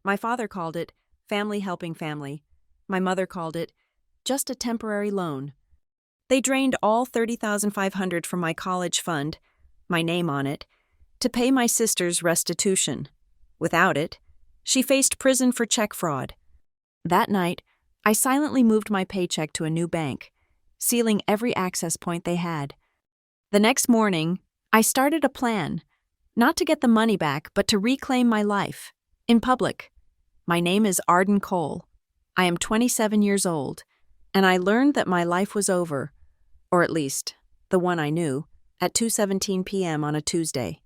My father called it family helping family. My mother called it just a temporary loan. They drained all $30,500 from my college fund, my name on it, to pay my sister's restitution. Without it, she faced prison for check fraud. That night, I silently moved my paycheck to a new bank, sealing every access point they had. The next morning, I started a plan, not to get the money back, but to reclaim my life, in public. My name is Arden Cole. I am 27 years old, and I learned that my life was over, or at least, the one I knew, at 2:17 p.m. on a Tuesday.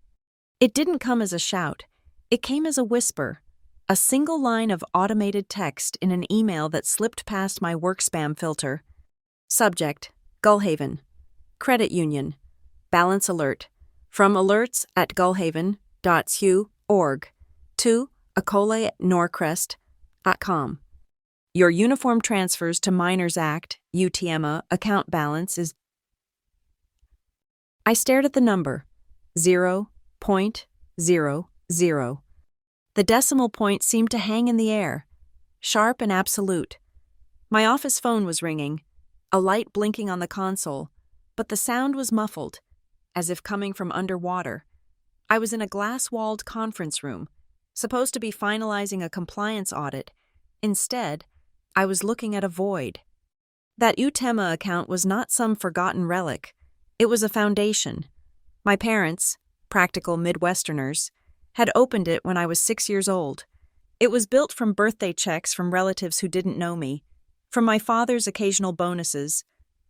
It didn't come as a shout. It came as a whisper, a single line of automated text in an email that slipped past my work spam filter. Subject: Gullhaven. Credit Union. Balance alert. From alerts@gullhaven.org to acole@norcrest.com. Your uniform transfers to Minors Act, UTMA, account balance is... I stared at the number, 0.00. The decimal point seemed to hang in the air, sharp and absolute. My office phone was ringing, a light blinking on the console, but the sound was muffled, as if coming from underwater. I was in a glass-walled conference room, supposed to be finalizing a compliance audit. Instead, I was looking at a void. That UTEMA account was not some forgotten relic. It was a foundation. My parents, practical Midwesterners, had opened it when I was 6 years old. It was built from birthday checks from relatives who didn't know me, from my father's occasional bonuses,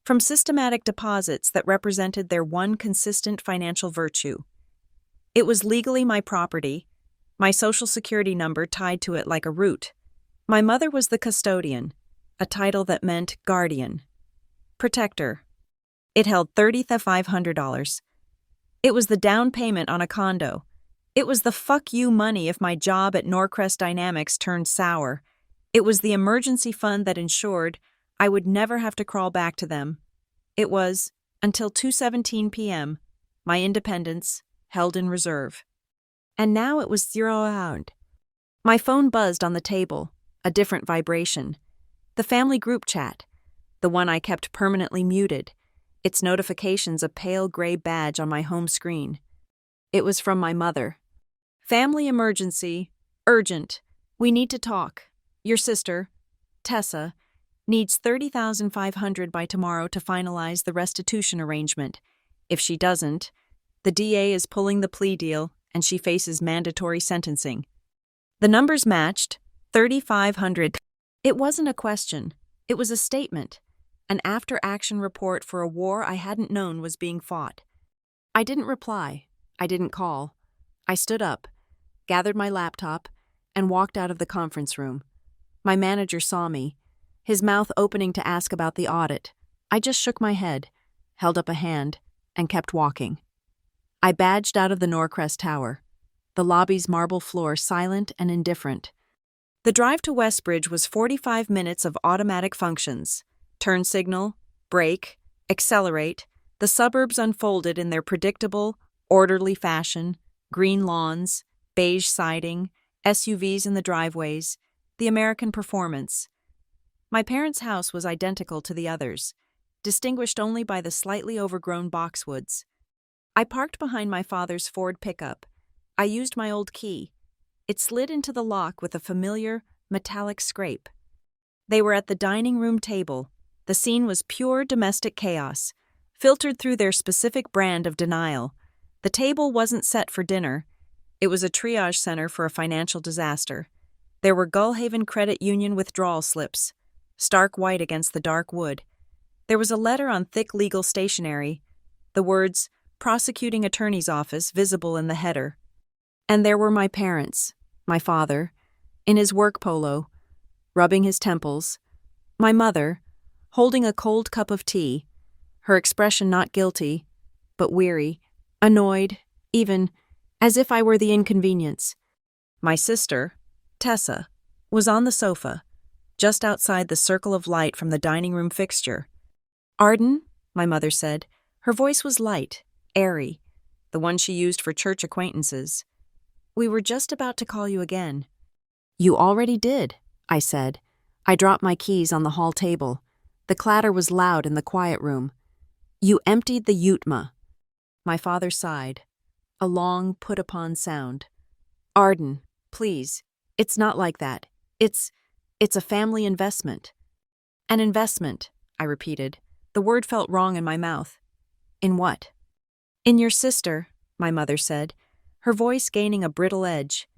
from systematic deposits that represented their one consistent financial virtue. It was legally my property, my social security number tied to it like a root. My mother was the custodian, a title that meant guardian, protector. It held $30,500. It was the down payment on a condo. It was the fuck you money if my job at Norcrest Dynamics turned sour. It was the emergency fund that ensured I would never have to crawl back to them. It was, until 2:17 p.m., my independence held in reserve. And now it was zeroed. My phone buzzed on the table, a different vibration. The family group chat, the one I kept permanently muted, its notifications a pale gray badge on my home screen. It was from my mother. Family emergency, urgent, we need to talk. Your sister, Tessa, needs $30,500 by tomorrow to finalize the restitution arrangement. If she doesn't, the DA is pulling the plea deal and she faces mandatory sentencing. The numbers matched, 3,500. It wasn't a question. It was a statement, an after-action report for a war I hadn't known was being fought. I didn't reply. I didn't call. I stood up, gathered my laptop, and walked out of the conference room. My manager saw me, his mouth opening to ask about the audit. I just shook my head, held up a hand, and kept walking. I badged out of the Norcrest Tower, the lobby's marble floor silent and indifferent. The drive to Westbridge was 45 minutes of automatic functions. Turn signal, brake, accelerate. The suburbs unfolded in their predictable, orderly fashion, green lawns, beige siding, SUVs in the driveways, the American performance. My parents' house was identical to the others, distinguished only by the slightly overgrown boxwoods. I parked behind my father's Ford pickup. I used my old key. It slid into the lock with a familiar, metallic scrape. They were at the dining room table. The scene was pure domestic chaos, filtered through their specific brand of denial. The table wasn't set for dinner. It was a triage center for a financial disaster. There were Gullhaven Credit Union withdrawal slips, stark white against the dark wood. There was a letter on thick legal stationery, the words, Prosecuting Attorney's Office, visible in the header. And there were my parents, my father, in his work polo, rubbing his temples, my mother, holding a cold cup of tea, her expression not guilty, but weary, annoyed, even, as if I were the inconvenience. My sister, Tessa, was on the sofa, just outside the circle of light from the dining room fixture. Arden, my mother said. Her voice was light, airy, the one she used for church acquaintances. We were just about to call you again. You already did, I said. I dropped my keys on the hall table. The clatter was loud in the quiet room. You emptied the Utma. My father sighed. A long, put-upon sound. Arden, please. It's not like that. It's a family investment. An investment, I repeated. The word felt wrong in my mouth. In what? In your sister, my mother said, her voice gaining a brittle edge.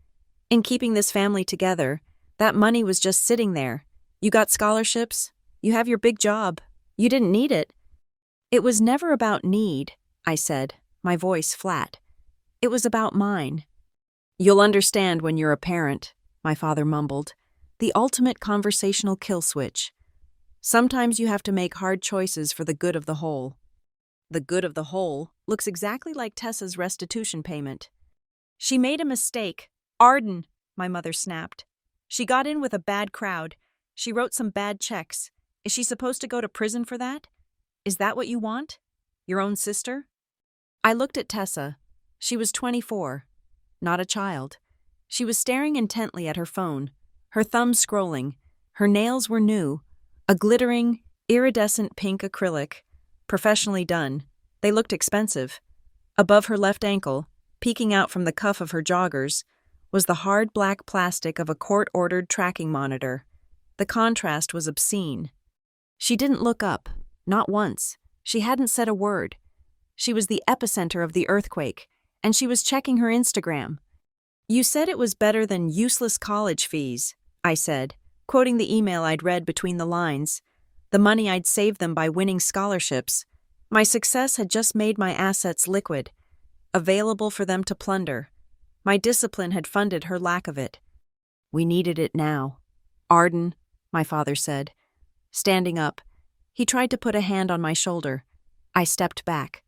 In keeping this family together, that money was just sitting there. You got scholarships. You have your big job. You didn't need it. It was never about need, I said, my voice flat. It was about mine. You'll understand when you're a parent, my father mumbled. The ultimate conversational kill switch. Sometimes you have to make hard choices for the good of the whole. The good of the whole looks exactly like Tessa's restitution payment. She made a mistake. Arden, my mother snapped. She got in with a bad crowd. She wrote some bad checks. Is she supposed to go to prison for that? Is that what you want? Your own sister? I looked at Tessa. She was 24, not a child. She was staring intently at her phone, her thumb scrolling. Her nails were new, a glittering, iridescent pink acrylic, professionally done. They looked expensive. Above her left ankle, peeking out from the cuff of her joggers, was the hard black plastic of a court-ordered tracking monitor. The contrast was obscene. She didn't look up, not once. She hadn't said a word. She was the epicenter of the earthquake, and she was checking her Instagram. You said it was better than useless college fees, I said, quoting the email I'd read between the lines. The money I'd saved them by winning scholarships. My success had just made my assets liquid, available for them to plunder. My discipline had funded her lack of it. We needed it now. Arden, my father said. Standing up, he tried to put a hand on my shoulder. I stepped back.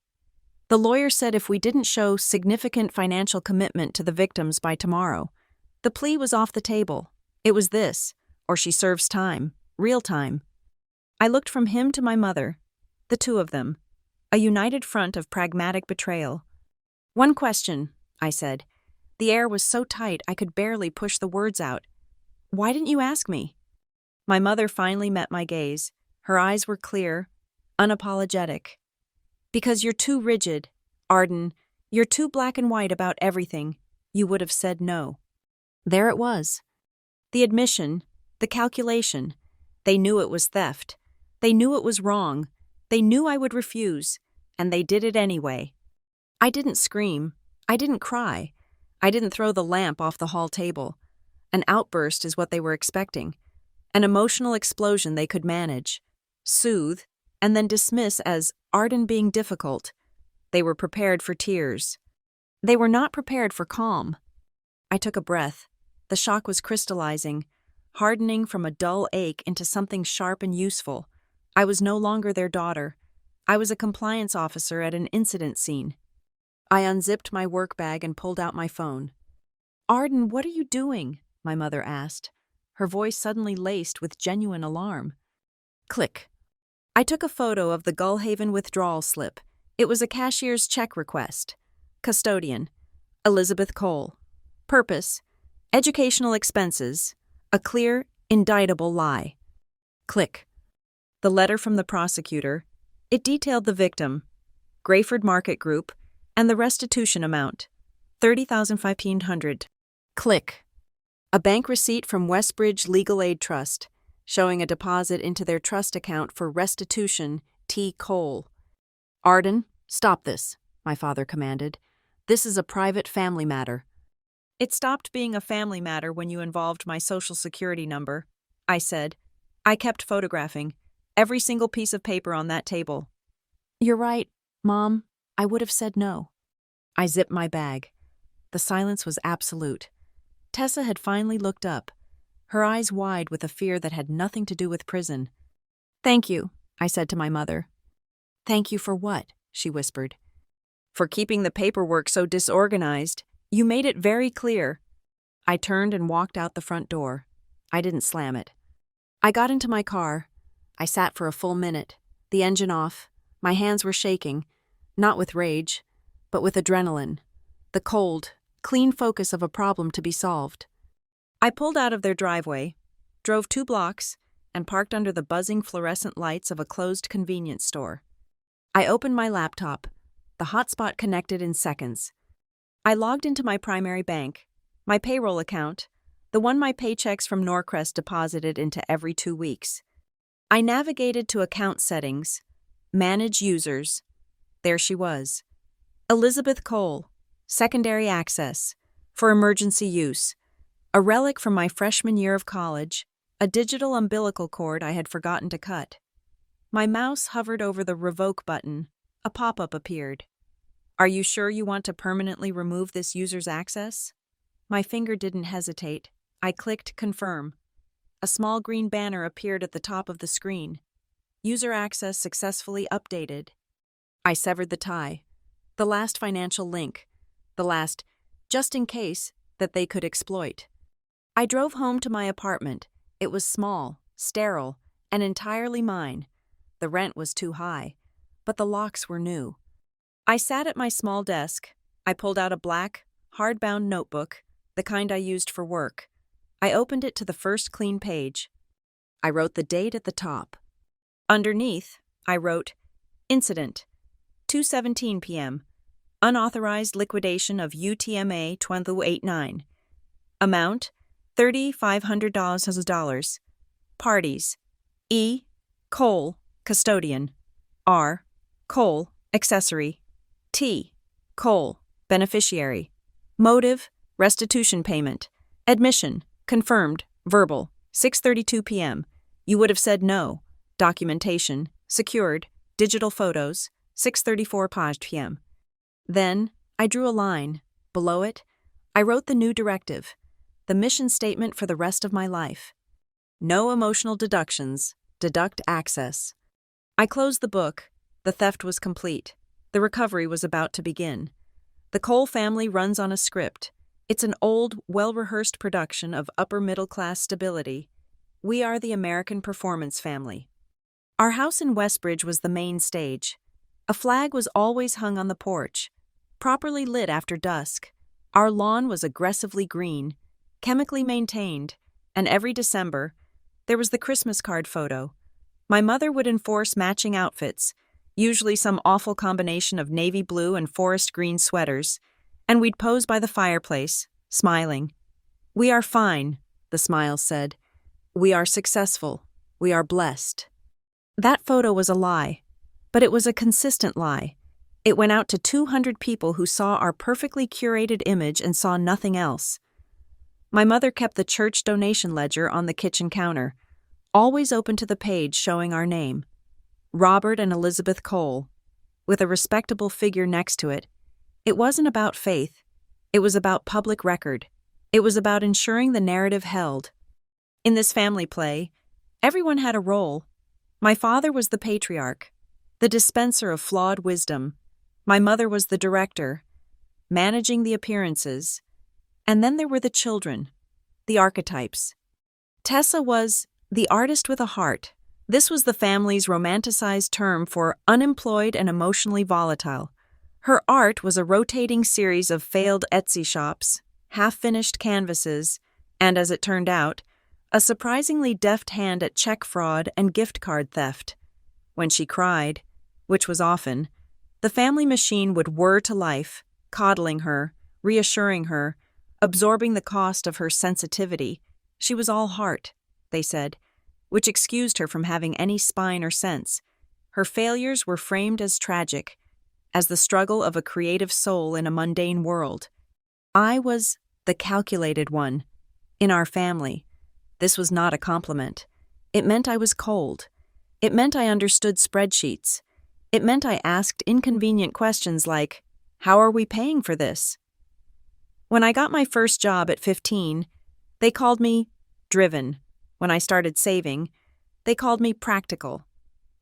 The lawyer said if we didn't show significant financial commitment to the victims by tomorrow, the plea was off the table. It was this, or she serves time, real time. I looked from him to my mother, the two of them, a united front of pragmatic betrayal. One question, I said. The air was so tight I could barely push the words out. Why didn't you ask me? My mother finally met my gaze. Her eyes were clear, unapologetic. Because you're too rigid, Arden. You're too black and white about everything. You would have said no. There it was. The admission, the calculation. They knew it was theft. They knew it was wrong. They knew I would refuse, and they did it anyway. I didn't scream. I didn't cry. I didn't throw the lamp off the hall table. An outburst is what they were expecting. An emotional explosion they could manage, soothe, and then dismiss as Arden being difficult. They were prepared for tears. They were not prepared for calm. I took a breath. The shock was crystallizing, hardening from a dull ache into something sharp and useful. I was no longer their daughter. I was a compliance officer at an incident scene. I unzipped my work bag and pulled out my phone. Arden, what are you doing? My mother asked, her voice suddenly laced with genuine alarm. Click. I took a photo of the Gullhaven withdrawal slip. It was a cashier's check request. Custodian, Elizabeth Cole. Purpose, educational expenses. A clear, indictable lie. Click. The letter from the prosecutor. It detailed the victim, Grayford Market Group, and the restitution amount, $30,500. Click. A bank receipt from Westbridge Legal Aid Trust, showing a deposit into their trust account for restitution, T. Cole. Arden, stop this, my father commanded. This is a private family matter. It stopped being a family matter when you involved my social security number, I said. I kept photographing every single piece of paper on that table. You're right, Mom. I would have said no. I zipped my bag. The silence was absolute. Tessa had finally looked up, her eyes wide with a fear that had nothing to do with prison. Thank you, I said to my mother. Thank you for what? She whispered. For keeping the paperwork so disorganized. You made it very clear. I turned and walked out the front door. I didn't slam it. I got into my car. I sat for a full minute, the engine off. My hands were shaking, not with rage, but with adrenaline, the cold, clean focus of a problem to be solved. I pulled out of their driveway, drove 2 blocks, and parked under the buzzing fluorescent lights of a closed convenience store. I opened my laptop. The hotspot connected in seconds. I logged into my primary bank, my payroll account, the one my paychecks from Norcrest deposited into every 2 weeks. I navigated to account settings, manage users. There she was. Elizabeth Cole, secondary access, for emergency use. A relic from my freshman year of college, a digital umbilical cord I had forgotten to cut. My mouse hovered over the revoke button. A pop-up appeared. Are you sure you want to permanently remove this user's access? My finger didn't hesitate. I clicked confirm. A small green banner appeared at the top of the screen. User access successfully updated. I severed the tie. The last financial link. The last, just in case, that they could exploit. I drove home to my apartment. It was small, sterile, and entirely mine. The rent was too high, but the locks were new. I sat at my small desk. I pulled out a black, hardbound notebook, the kind I used for work. I opened it to the first clean page. I wrote the date at the top. Underneath, I wrote, Incident, 2:17 p.m., unauthorized liquidation of UTMA 2089. Amount, $3,500. Parties, E. Cole, custodian. R. Cole, accessory. T. Cole, beneficiary. Motive, restitution payment. Admission, confirmed, verbal, 6:32 p.m. You would have said no. Documentation, secured, digital photos, 6:34 p.m. Then, I drew a line. Below it, I wrote the new directive, the mission statement for the rest of my life. No emotional deductions, deduct access. I closed the book. The theft was complete. The recovery was about to begin. The Cole family runs on a script. It's an old, well-rehearsed production of upper-middle-class stability. We are the American performance family. Our house in Westbridge was the main stage. A flag was always hung on the porch, properly lit after dusk. Our lawn was aggressively green, chemically maintained, and every December, there was the Christmas card photo. My mother would enforce matching outfits, usually some awful combination of navy blue and forest green sweaters, and we'd pose by the fireplace, smiling. We are fine, the smiles said. We are successful. We are blessed. That photo was a lie, but it was a consistent lie. It went out to 200 people who saw our perfectly curated image and saw nothing else. My mother kept the church donation ledger on the kitchen counter, always open to the page showing our name. Robert and Elizabeth Cole, with a respectable figure next to it. It wasn't about faith. It was about public record. It was about ensuring the narrative held. In this family play, everyone had a role. My father was the patriarch, the dispenser of flawed wisdom. My mother was the director, managing the appearances. And then there were the children, the archetypes. Tessa was the artist with a heart. This was the family's romanticized term for unemployed and emotionally volatile. Her art was a rotating series of failed Etsy shops, half-finished canvases, and, as it turned out, a surprisingly deft hand at check fraud and gift card theft. When she cried, which was often, the family machine would whir to life, coddling her, reassuring her, absorbing the cost of her sensitivity. She was all heart, they said, which excused her from having any spine or sense. Her failures were framed as tragic, as the struggle of a creative soul in a mundane world. I was the calculated one. In our family, this was not a compliment. It meant I was cold. It meant I understood spreadsheets. It meant I asked inconvenient questions like, how are we paying for this? When I got my first job at 15, they called me driven. When I started saving, they called me practical.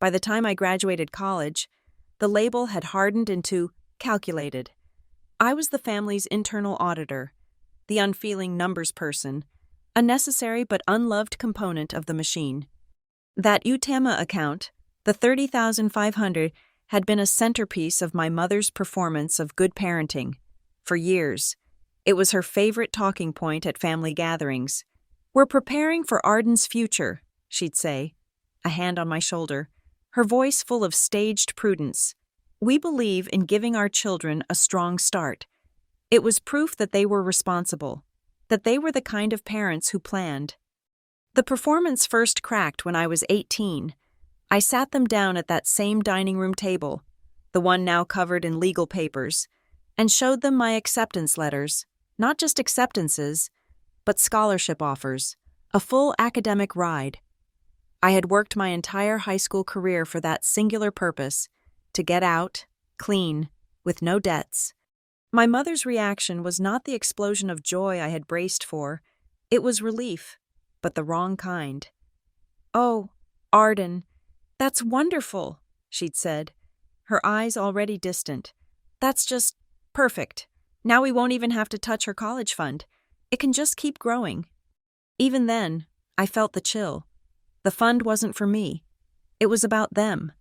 By the time I graduated college, the label had hardened into calculated. I was the family's internal auditor, the unfeeling numbers person, a necessary but unloved component of the machine. That UTAMA account, the $30,500, had been a centerpiece of my mother's performance of good parenting. For years, It was her favorite talking point at family gatherings. "We're preparing for Arden's future," she'd say, a hand on my shoulder, her voice full of staged prudence. "We believe in giving our children a strong start." It was proof that they were responsible, that they were the kind of parents who planned. The performance first cracked when I was 18. I sat them down at that same dining room table, the one now covered in legal papers, and showed them my acceptance letters, not just acceptances, but scholarship offers, a full academic ride. I had worked my entire high school career for that singular purpose, to get out, clean, with no debts. My mother's reaction was not the explosion of joy I had braced for. It was relief, but the wrong kind. "Oh, Arden, that's wonderful," she'd said, her eyes already distant. "That's just perfect. Now we won't even have to touch her college fund. It can just keep growing." Even then, I felt the chill. The fund wasn't for me. It was about them.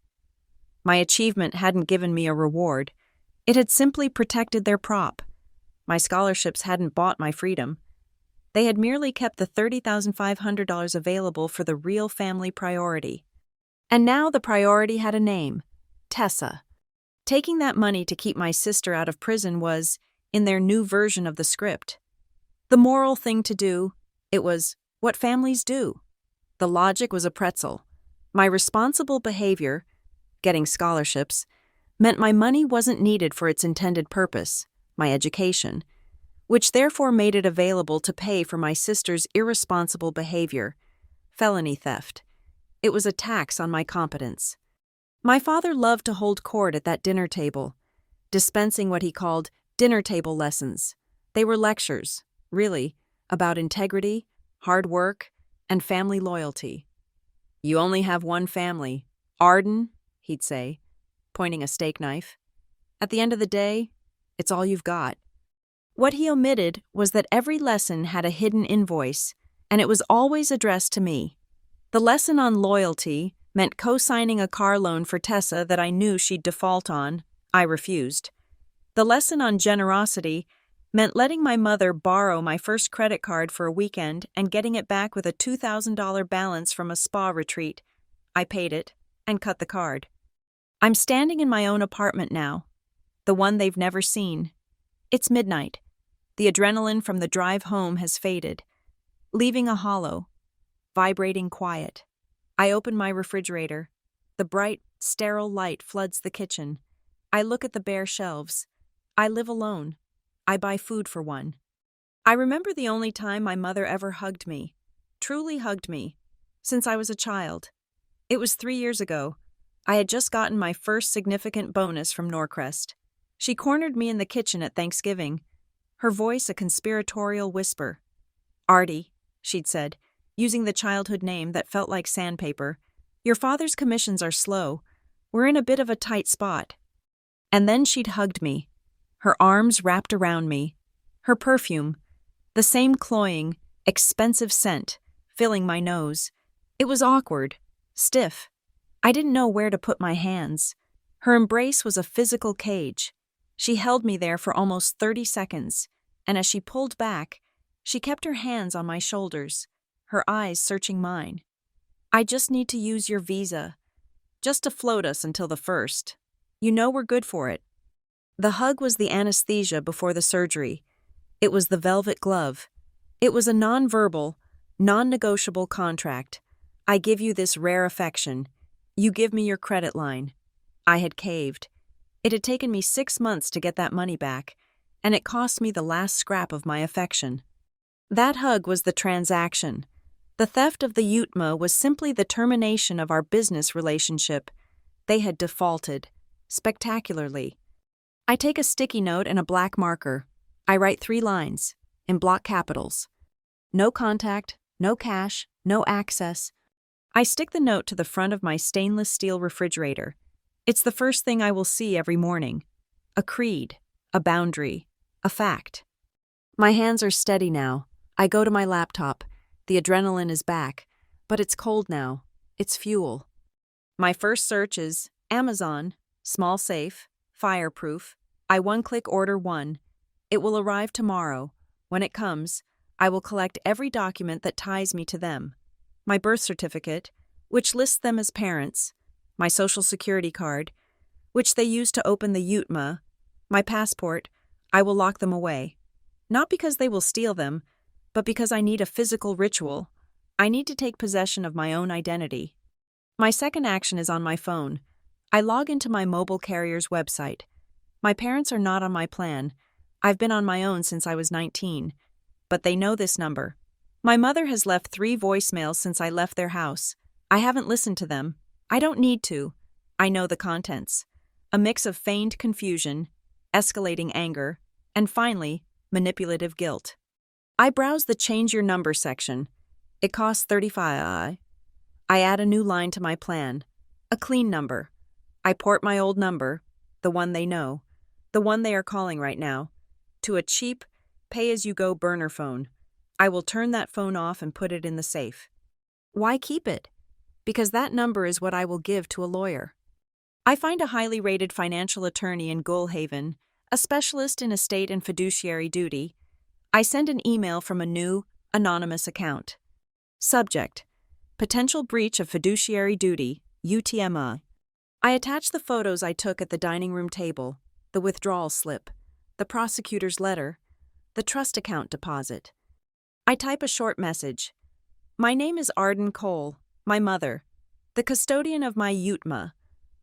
My achievement hadn't given me a reward. It had simply protected their prop. My scholarships hadn't bought my freedom. They had merely kept the $30,500 available for the real family priority. And now the priority had a name: Tessa. Taking that money to keep my sister out of prison was, in their new version of the script, the moral thing to do. It was what families do. The logic was a pretzel. My responsible behavior, getting scholarships, meant my money wasn't needed for its intended purpose, my education, which therefore made it available to pay for my sister's irresponsible behavior, felony theft. It was a tax on my competence. My father loved to hold court at that dinner table, dispensing what he called dinner table lessons. They were lectures, really, about integrity, hard work, and family loyalty. "You only have one family, Arden," he'd say, pointing a steak knife. "At the end of the day, it's all you've got." What he omitted was that every lesson had a hidden invoice, and it was always addressed to me. The lesson on loyalty meant co-signing a car loan for Tessa that I knew she'd default on. I refused. The lesson on generosity meant letting my mother borrow my first credit card for a weekend and getting it back with a $2,000 balance from a spa retreat. I paid it and cut the card. I'm standing in my own apartment now, the one they've never seen. It's midnight. The adrenaline from the drive home has faded, leaving a hollow, vibrating quiet. I open my refrigerator. The bright, sterile light floods the kitchen. I look at the bare shelves. I live alone. I buy food for one. I remember the only time my mother ever hugged me, truly hugged me, since I was a child. It was 3 years ago. I had just gotten my first significant bonus from Norcrest. She cornered me in the kitchen at Thanksgiving, her voice a conspiratorial whisper. "Artie," she'd said, using the childhood name that felt like sandpaper, "your father's commissions are slow. We're in a bit of a tight spot." And then she'd hugged me, her arms wrapped around me, her perfume, the same cloying, expensive scent, filling my nose. It was awkward, stiff. I didn't know where to put my hands. Her embrace was a physical cage. She held me there for almost 30 seconds, and as she pulled back, she kept her hands on my shoulders, her eyes searching mine. "I just need to use your visa, just to float us until the 1st. You know we're good for it." The hug was the anesthesia before the surgery. It was the velvet glove. It was a non-verbal, non-negotiable contract. I give you this rare affection. You give me your credit line. I had caved. It had taken me 6 months to get that money back, and it cost me the last scrap of my affection. That hug was the transaction. The theft of the Utma was simply the termination of our business relationship. They had defaulted, spectacularly. I take a sticky note and a black marker. I write 3 lines, in block capitals. No contact, no cash, no access. I stick the note to the front of my stainless steel refrigerator. It's the first thing I will see every morning. A creed, a boundary, a fact. My hands are steady now. I go to my laptop. The adrenaline is back, but it's cold now. It's fuel. My first search is Amazon, small safe, fireproof. I one-click order 1. It will arrive tomorrow. When it comes, I will collect every document that ties me to them. My birth certificate, which lists them as parents, my social security card, which they use to open the UTMA, my passport, I will lock them away. Not because they will steal them, but because I need a physical ritual. I need to take possession of my own identity. My second action is on my phone. I log into my mobile carrier's website. My parents are not on my plan. I've been on my own since I was 19. But they know this number. My mother has left 3 voicemails since I left their house. I haven't listened to them. I don't need to. I know the contents. A mix of feigned confusion, escalating anger, and finally, manipulative guilt. I browse the Change Your Number section. It costs $35. I add a new line to my plan. A clean number. I port my old number, the one they know, the one they are calling right now, to a cheap, pay-as-you-go burner phone. I will turn that phone off and put it in the safe. Why keep it? Because that number is what I will give to a lawyer. I find a highly rated financial attorney in Goalhaven, a specialist in estate and fiduciary duty. I send an email from a new, anonymous account. Subject: Potential breach of fiduciary duty, UTMI. I attach the photos I took at the dining room table, the withdrawal slip, the prosecutor's letter, the trust account deposit. I type a short message. My name is Arden Cole, my mother, the custodian of my UTMA,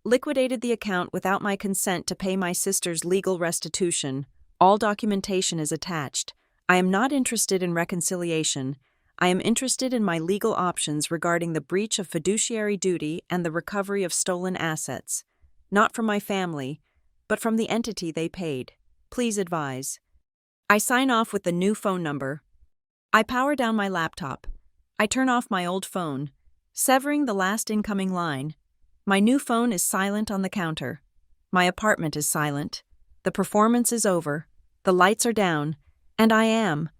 liquidated the account without my consent to pay my sister's legal restitution. All documentation is attached. I am not interested in reconciliation. I am interested in my legal options regarding the breach of fiduciary duty and the recovery of stolen assets, not from my family, but from the entity they paid. Please advise. I sign off with the new phone number. I power down my laptop. I turn off my old phone, severing the last incoming line. My new phone is silent on the counter. My apartment is silent. The performance is over. The lights are down. And I am,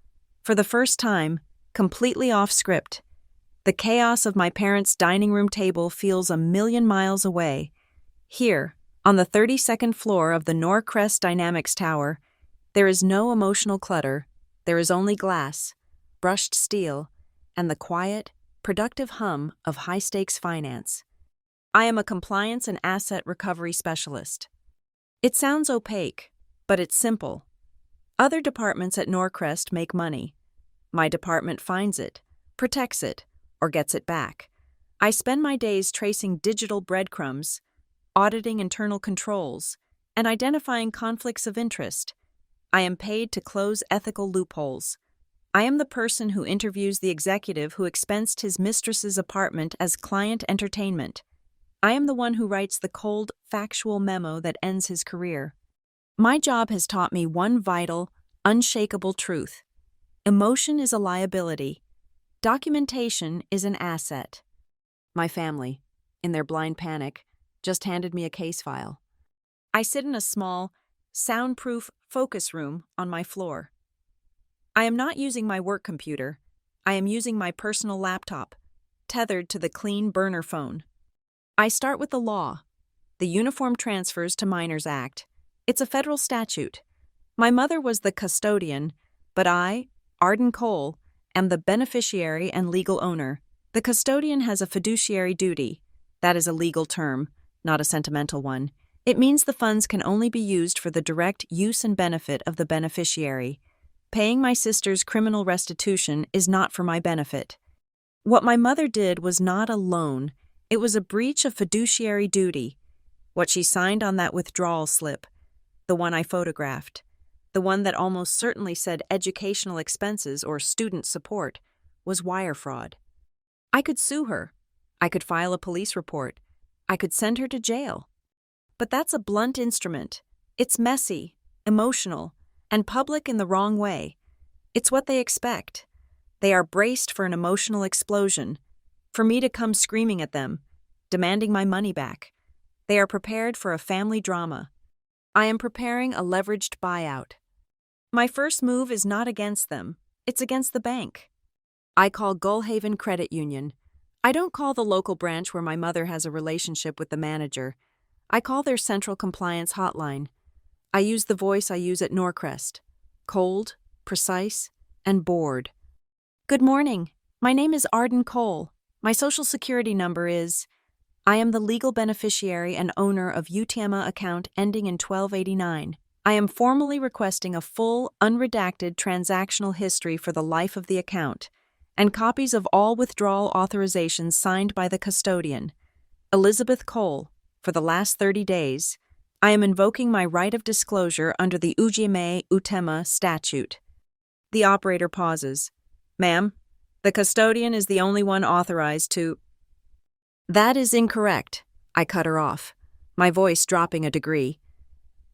for the first time, completely off script. The chaos of my parents' dining room table feels a million miles away. Here, on the 32nd floor of the Norcrest Dynamics Tower, there is no emotional clutter. There is only glass, brushed steel, and the quiet, productive hum of high-stakes finance. I am a compliance and asset recovery specialist. It sounds opaque, but it's simple. Other departments at Norcrest make money. My department finds it, protects it, or gets it back. I spend my days tracing digital breadcrumbs, auditing internal controls, and identifying conflicts of interest. I am paid to close ethical loopholes. I am the person who interviews the executive who expensed his mistress's apartment as client entertainment. I am the one who writes the cold, factual memo that ends his career. My job has taught me one vital, unshakable truth. Emotion is a liability. Documentation is an asset. My family, in their blind panic, just handed me a case file. I sit in a small, soundproof focus room on my floor. I am not using my work computer. I am using my personal laptop, tethered to the clean burner phone. I start with the law, the Uniform Transfers to Minors Act. It's a federal statute. My mother was the custodian, but I, Arden Cole, am the beneficiary and legal owner. The custodian has a fiduciary duty. That is a legal term, not a sentimental one. It means the funds can only be used for the direct use and benefit of the beneficiary. Paying my sister's criminal restitution is not for my benefit. What my mother did was not a loan. It was a breach of fiduciary duty. What she signed on that withdrawal slip, the one I photographed, the one that almost certainly said educational expenses or student support, was wire fraud. I could sue her. I could file a police report. I could send her to jail. But that's a blunt instrument. It's messy, emotional, and public in the wrong way. It's what they expect. They are braced for an emotional explosion, for me to come screaming at them, demanding my money back. They are prepared for a family drama. I am preparing a leveraged buyout. My first move is not against them. It's against the bank. I call Goalhaven Credit Union. I don't call the local branch where my mother has a relationship with the manager. I call their central compliance hotline. I use the voice I use at Norcrest. Cold, precise, and bored. Good morning. My name is Arden Cole. My social security number is... I am the legal beneficiary and owner of UTMA account ending in 1289. I am formally requesting a full, unredacted transactional history for the life of the account, and copies of all withdrawal authorizations signed by the custodian, Elizabeth Cole, for the last 30 days. I am invoking my right of disclosure under the UTMA statute. The operator pauses. Ma'am, the custodian is the only one authorized to... That is incorrect, I cut her off, my voice dropping a degree.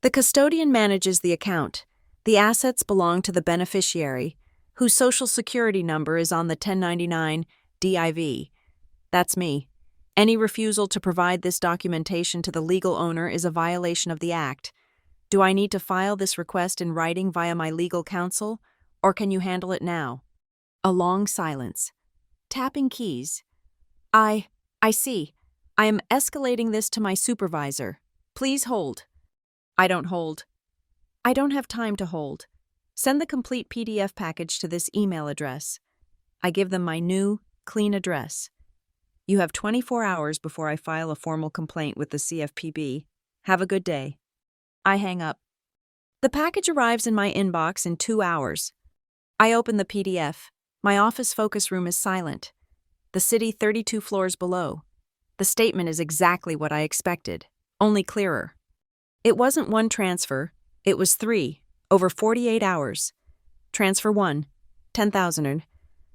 The custodian manages the account. The assets belong to the beneficiary, whose social security number is on the 1099 DIV. That's me. Any refusal to provide this documentation to the legal owner is a violation of the Act. Do I need to file this request in writing via my legal counsel, or can you handle it now? A long silence. Tapping keys. I see. I am escalating this to my supervisor. Please hold. I don't hold. I don't have time to hold. Send the complete PDF package to this email address. I give them my new, clean address. You have 24 hours before I file a formal complaint with the CFPB. Have a good day. I hang up. The package arrives in my inbox in 2 hours. I open the PDF. My office focus room is silent. The city 32 floors below. The statement is exactly what I expected, only clearer. It wasn't one transfer, it was 3, over 48 hours. Transfer 1, $10,000.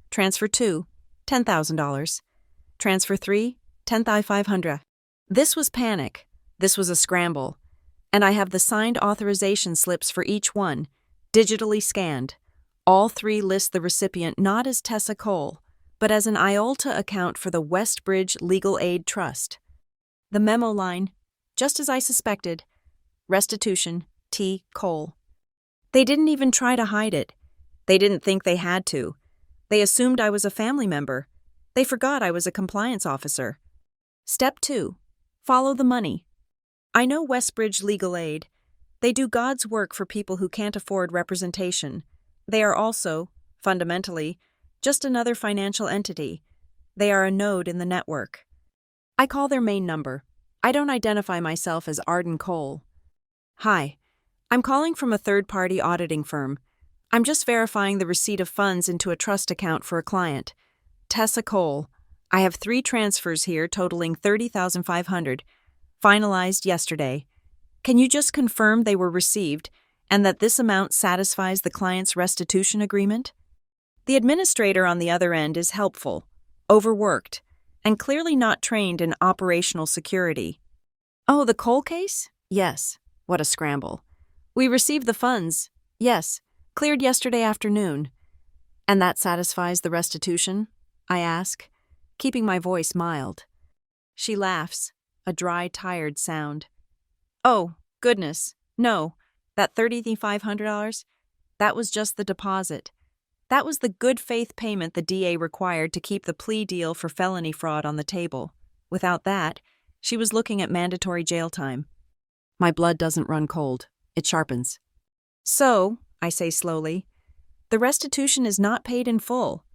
Transfer 2, $10,000. Transfer 3, $10,500. This was panic. This was a scramble. And I have the signed authorization slips for each one, digitally scanned. All 3 list the recipient not as Tessa Cole, but as an IOLTA account for the Westbridge Legal Aid Trust. The memo line, just as I suspected, restitution, T. Cole. They didn't even try to hide it. They didn't think they had to. They assumed I was a family member. They forgot I was a compliance officer. Step 2. Follow the money. I know Westbridge Legal Aid. They do God's work for people who can't afford representation. They are also, fundamentally, just another financial entity. They are a node in the network. I call their main number. I don't identify myself as Arden Cole. Hi, I'm calling from a third-party auditing firm. I'm just verifying the receipt of funds into a trust account for a client. Tessa Cole. I have 3 transfers here totaling $30,500, finalized yesterday. Can you just confirm they were received and that this amount satisfies the client's restitution agreement? The administrator on the other end is helpful, overworked, and clearly not trained in operational security. Oh, the Cole case? Yes. What a scramble. We received the funds. Yes. Cleared yesterday afternoon. And that satisfies the restitution? I ask, keeping my voice mild. She laughs, a dry, tired sound. Oh, goodness. No. That $30,500? That was just the deposit. That was the good faith payment the DA required to keep the plea deal for felony fraud on the table. Without that, she was looking at mandatory jail time. My blood doesn't run cold. It sharpens. So, I say slowly, the restitution is not paid in full.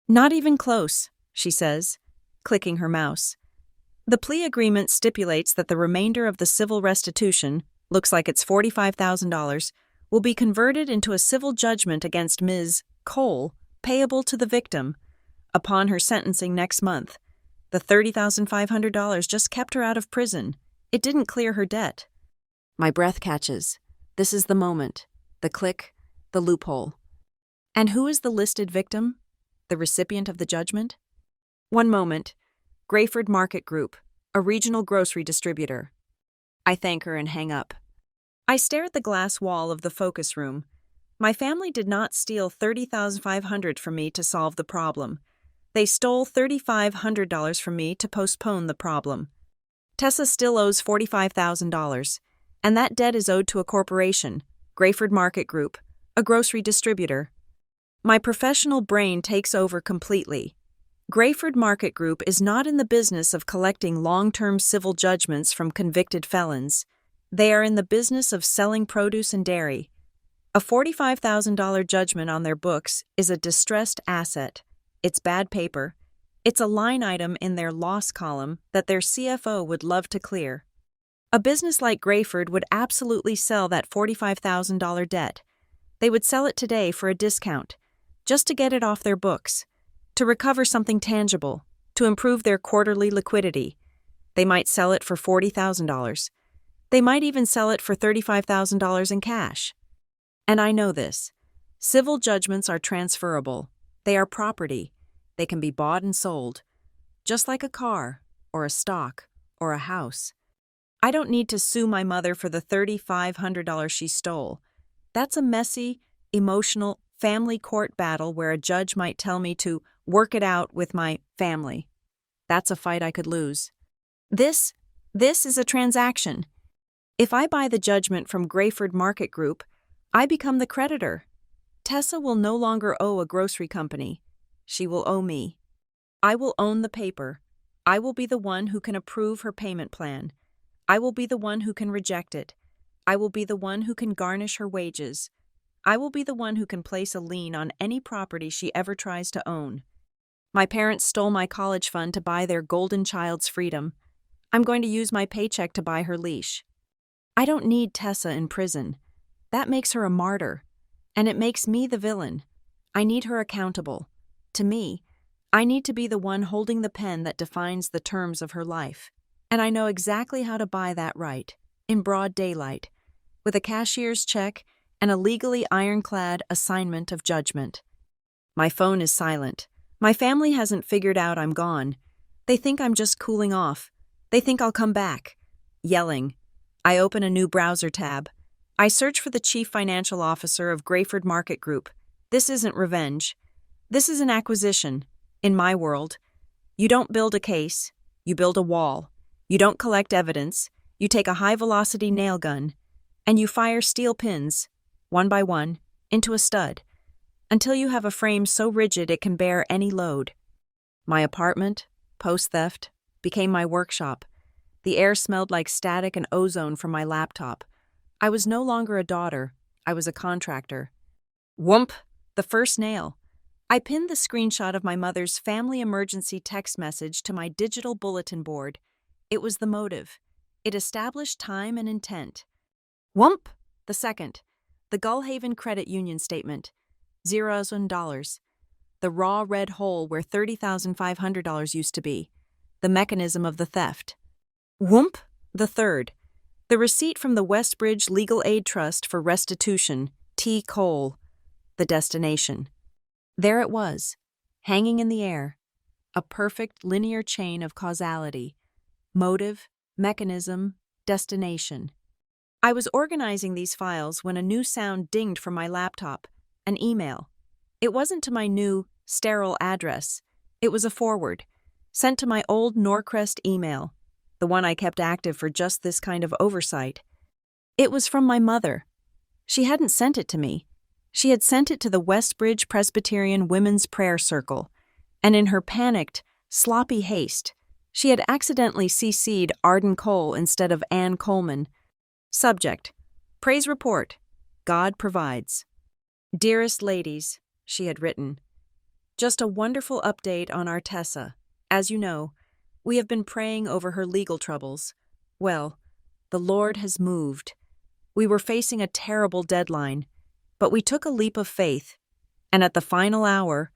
Not even close, she says, clicking her mouse. The plea agreement stipulates that the remainder of the civil restitution, looks like it's $45,000, will be converted into a civil judgment against Ms. Cole, payable to the victim, upon her sentencing next month. The $30,500 just kept her out of prison. It didn't clear her debt. My breath catches. This is the moment. The click, the loophole. And who is the listed victim? The recipient of the judgment? One moment. Grayford Market Group, a regional grocery distributor. I thank her and hang up. I stare at the glass wall of the focus room. My family did not steal $30,500 from me to solve the problem. They stole $3,500 from me to postpone the problem. Tessa still owes $45,000, and that debt is owed to a corporation, Grayford Market Group, a grocery distributor. My professional brain takes over completely. Grayford Market Group is not in the business of collecting long-term civil judgments from convicted felons. They are in the business of selling produce and dairy. A $45,000 judgment on their books is a distressed asset. It's bad paper. It's a line item in their loss column that their CFO would love to clear. A business like Grayford would absolutely sell that $45,000 debt. They would sell it today for a discount, just to get it off their books, to recover something tangible, to improve their quarterly liquidity. They might sell it for $40,000. They might even sell it for $35,000 in cash. And I know this. Civil judgments are transferable. They are property. They can be bought and sold, just like a car, or a stock, or a house. I don't need to sue my mother for the $3,500 she stole. That's a messy, emotional, family court battle where a judge might tell me to work it out with my family. That's a fight I could lose. This is a transaction. If I buy the judgment from Grayford Market Group, I become the creditor. Tessa will no longer owe a grocery company. She will owe me. I will own the paper. I will be the one who can approve her payment plan. I will be the one who can reject it. I will be the one who can garnish her wages. I will be the one who can place a lien on any property she ever tries to own. My parents stole my college fund to buy their golden child's freedom. I'm going to use my paycheck to buy her leash. I don't need Tessa in prison. That makes her a martyr, and it makes me the villain. I need her accountable. To me, I need to be the one holding the pen that defines the terms of her life. And I know exactly how to buy that right, in broad daylight, with a cashier's check and a legally ironclad assignment of judgment. My phone is silent. My family hasn't figured out I'm gone. They think I'm just cooling off. They think I'll come back. Yelling. I open a new browser tab. I search for the chief financial officer of Grayford Market Group. This isn't revenge. This is an acquisition. In my world, you don't build a case, you build a wall. You don't collect evidence, you take a high-velocity nail gun, and you fire steel pins, one by one, into a stud, until you have a frame so rigid it can bear any load. My apartment, post-theft, became my workshop. The air smelled like static and ozone from my laptop. I was no longer a daughter, I was a contractor. Whoomp! The first nail. I pinned the screenshot of my mother's family emergency text message to my digital bulletin board. It was the motive. It established time and intent. Whoomp! The second. The Gullhaven Credit Union statement. $0. The raw red hole where $30,500 used to be. The mechanism of the theft. Whoomp! The third. The receipt from the Westbridge Legal Aid Trust for restitution, T. Cole. The destination. There it was, hanging in the air. A perfect linear chain of causality. Motive, mechanism, destination. I was organizing these files when a new sound dinged from my laptop, an email. It wasn't to my new, sterile address. It was a forward, sent to my old Norcrest email, the one I kept active for just this kind of oversight. It was from my mother. She hadn't sent it to me. She had sent it to the Westbridge Presbyterian Women's Prayer Circle, and in her panicked, sloppy haste, she had accidentally CC'd Arden Cole instead of Ann Coleman. Subject: Praise Report. God provides. Dearest ladies, she had written. Just a wonderful update on our Tessa. As you know, we have been praying over her legal troubles. Well, the Lord has moved. We were facing a terrible deadline, but we took a leap of faith, and at the final hour,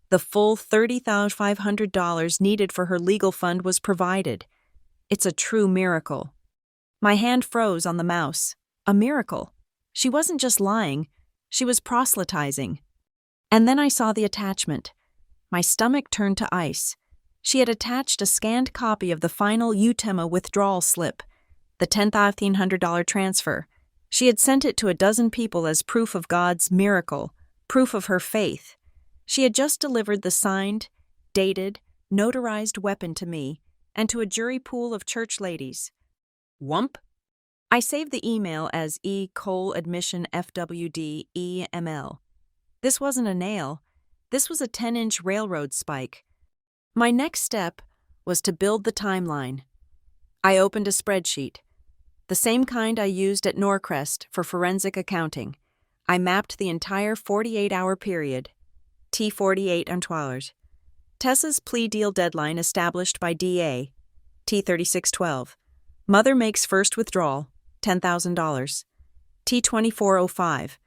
the full $30,500 needed for her legal fund was provided. It's a true miracle. My hand froze on the mouse. A miracle. She wasn't just lying, she was proselytizing. And then I saw the attachment. My stomach turned to ice. She had attached a scanned copy of the final UTEMA withdrawal slip, the $10,500 transfer. She had sent it to a dozen people as proof of God's miracle, proof of her faith. She had just delivered the signed, dated, notarized weapon to me and to a jury pool of church ladies. Whump! I saved the email as E. Cole Admission FWD EML. This wasn't a nail. This was a 10-inch railroad spike. My next step was to build the timeline. I opened a spreadsheet, the same kind I used at Norcrest for forensic accounting. I mapped the entire 48-hour period. T48 hours. Tessa's plea deal deadline established by DA. T3612. Mother makes first withdrawal, $10,000. T2405.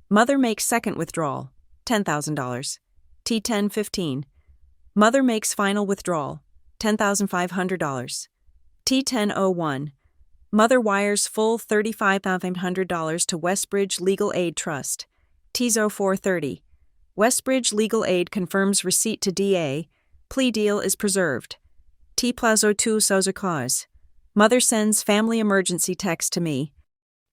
Mother makes second withdrawal, $10,000. T1015. Mother makes final withdrawal, $10,500. T1001. Mother wires full $35,500 to Westbridge Legal Aid Trust. T0430. Westbridge Legal Aid confirms receipt to DA. Plea deal is preserved. T Plazo 2 Sozer cause. Mother sends family emergency text to me.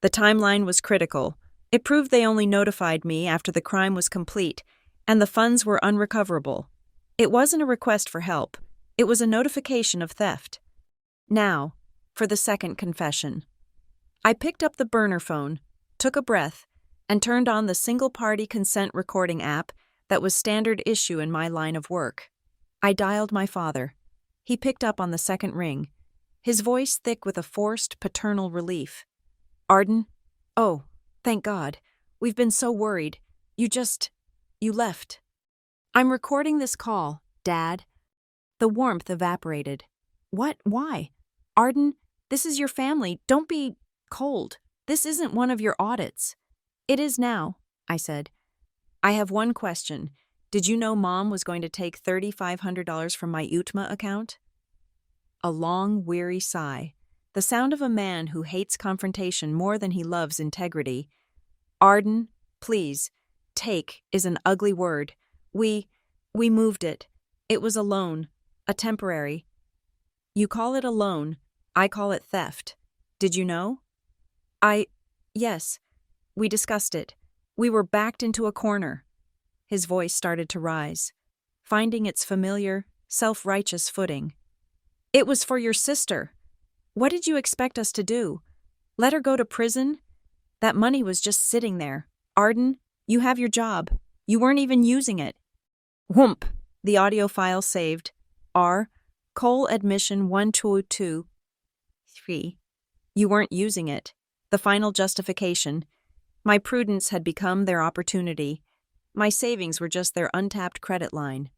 The timeline was critical. It proved they only notified me after the crime was complete, and the funds were unrecoverable. It wasn't a request for help. It was a notification of theft. Now, for the second confession. I picked up the burner phone, took a breath, and turned on the single-party consent recording app that was standard issue in my line of work. I dialed my father. He picked up on the second ring, his voice thick with a forced paternal relief. "Arden? Oh, thank God. We've been so worried. You left." "I'm recording this call, Dad." The warmth evaporated. "What? Why? Arden, this is your family. Don't be cold. This isn't one of your audits." "It is now," I said. "I have one question. Did you know Mom was going to take $3,500 from my UTMA account?" A long, weary sigh. The sound of a man who hates confrontation more than he loves integrity. "Arden, please. Take is an ugly word. We moved it. It was a loan. A temporary." "You call it a loan. I call it theft. Did you know?" Yes. We discussed it. We were backed into a corner." His voice started to rise, finding its familiar, self-righteous footing. "It was for your sister. What did you expect us to do? Let her go to prison? That money was just sitting there. Arden, you have your job. You weren't even using it." Whoomp! The audio file saved. R. Cole admission 1223. You weren't using it. The final justification. My prudence had become their opportunity. My savings were just their untapped credit line.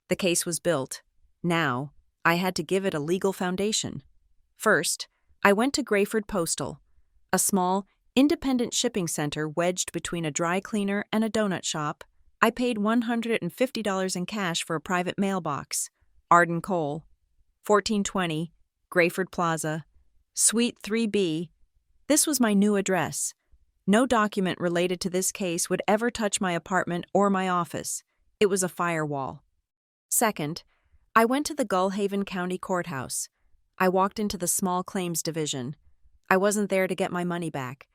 The case was built. Now, I had to give it a legal foundation. First, I went to Grayford Postal, a small, independent shipping center wedged between a dry cleaner and a donut shop. I paid $150 in cash for a private mailbox. Arden Cole, 1420, Grayford Plaza, Suite 3B. This was my new address. No document related to this case would ever touch my apartment or my office. It was a firewall. Second, I went to the Gullhaven County Courthouse. I walked into the small claims division. I wasn't there to get my money back.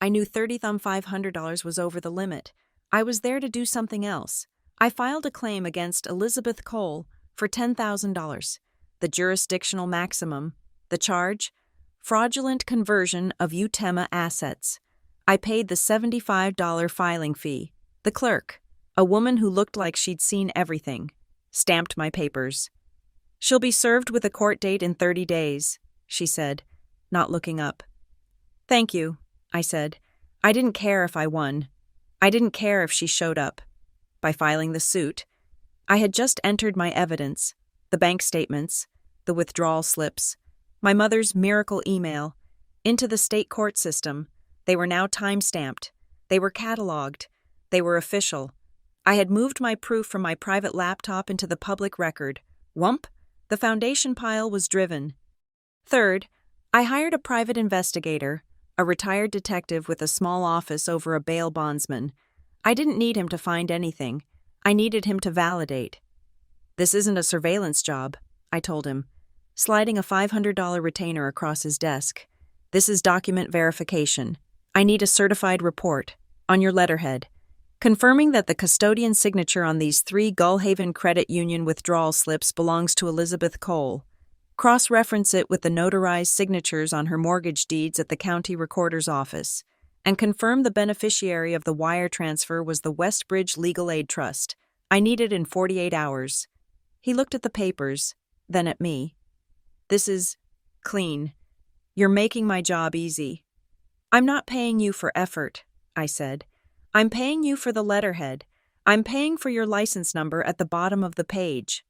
I knew $3,500 was over the limit. I was there to do something else. I filed a claim against Elizabeth Cole for $10,000, the jurisdictional maximum. The charge? Fraudulent conversion of UTEMA assets. I paid the $75 filing fee. The clerk, a woman who looked like she'd seen everything, stamped my papers. "She'll be served with a court date in 30 days, she said, not looking up. "Thank you," I said. I didn't care if I won. I didn't care if she showed up. By filing the suit, I had just entered my evidence, the bank statements, the withdrawal slips, my mother's miracle email, into the state court system. They were now time-stamped. They were cataloged. They were official. I had moved my proof from my private laptop into the public record. Whump! The foundation pile was driven. Third, I hired a private investigator, a retired detective with a small office over a bail bondsman. I didn't need him to find anything. I needed him to validate. "This isn't a surveillance job," I told him, sliding a $500 retainer across his desk. "This is document verification. I need a certified report, on your letterhead, confirming that the custodian's signature on these 3 Gullhaven Credit Union withdrawal slips belongs to Elizabeth Cole. Cross-reference it with the notarized signatures on her mortgage deeds at the county recorder's office, and confirm the beneficiary of the wire transfer was the Westbridge Legal Aid Trust. I need it in 48 hours. He looked at the papers, then at me. "This is clean. You're making my job easy." "I'm not paying you for effort," I said. I'm paying you for the letterhead. I'm paying for your license number at the bottom of the page.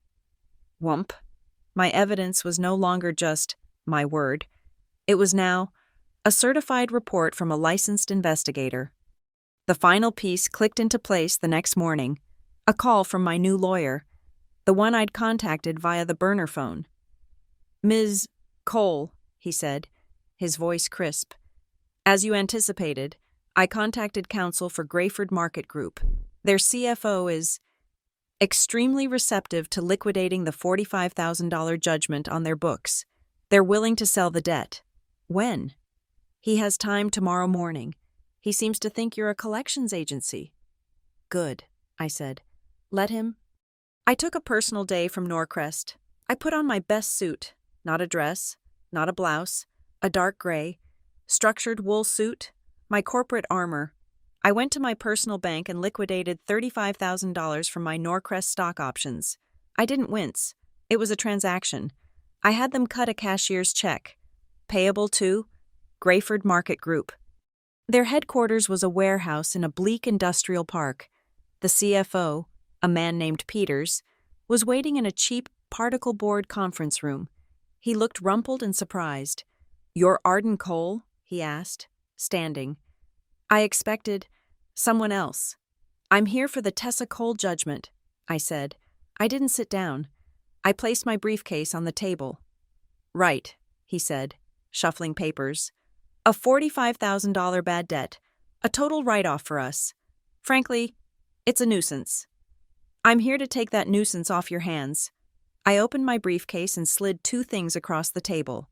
Whump. My evidence was no longer just my word. It was now a certified report from a licensed investigator. The final piece clicked into place the next morning. A call from my new lawyer, the one I'd contacted via the burner phone. "Ms. Cole," he said, his voice crisp. "As you anticipated, I contacted counsel for Grayford Market Group. Their CFO is extremely receptive to liquidating the $45,000 judgment on their books. They're willing to sell the debt." "When?" "He has time tomorrow morning. He seems to think you're a collections agency." "Good," I said. "Let him." I took a personal day from Norcrest. I put on my best suit, not a dress, not a blouse, a dark gray, structured wool suit, my corporate armor. I went to my personal bank and liquidated $35,000 from my Norcrest stock options. I didn't wince. It was a transaction. I had them cut a cashier's check, payable to Grayford Market Group. Their headquarters was a warehouse in a bleak industrial park. The CFO, a man named Peters, was waiting in a cheap particle board conference room. He looked rumpled and surprised. "You're Arden Cole?" he asked, standing. I expected someone else. "I'm here for the Tessa Cole judgment," I said. I didn't sit down. I placed my briefcase on the table. "Right," he said, shuffling papers. "A $45,000 bad debt. A total write-off for us. Frankly, it's a nuisance. I'm here to take that nuisance off your hands." I opened my briefcase and slid two things across the table.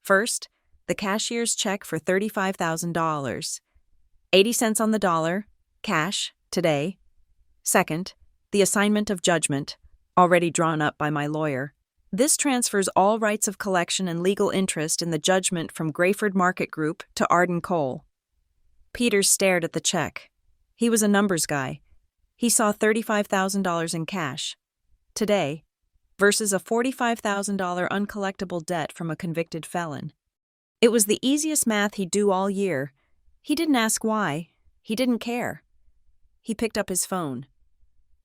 First, the cashier's check for $35,000. 80 cents on the dollar, cash, today. Second, the assignment of judgment, already drawn up by my lawyer. This transfers all rights of collection and legal interest in the judgment from Grayford Market Group to Arden Cole. Peters stared at the check. He was a numbers guy. He saw $35,000 in cash, today, versus a $45,000 uncollectible debt from a convicted felon. It was the easiest math he'd do all year. He didn't ask why. He didn't care. He picked up his phone.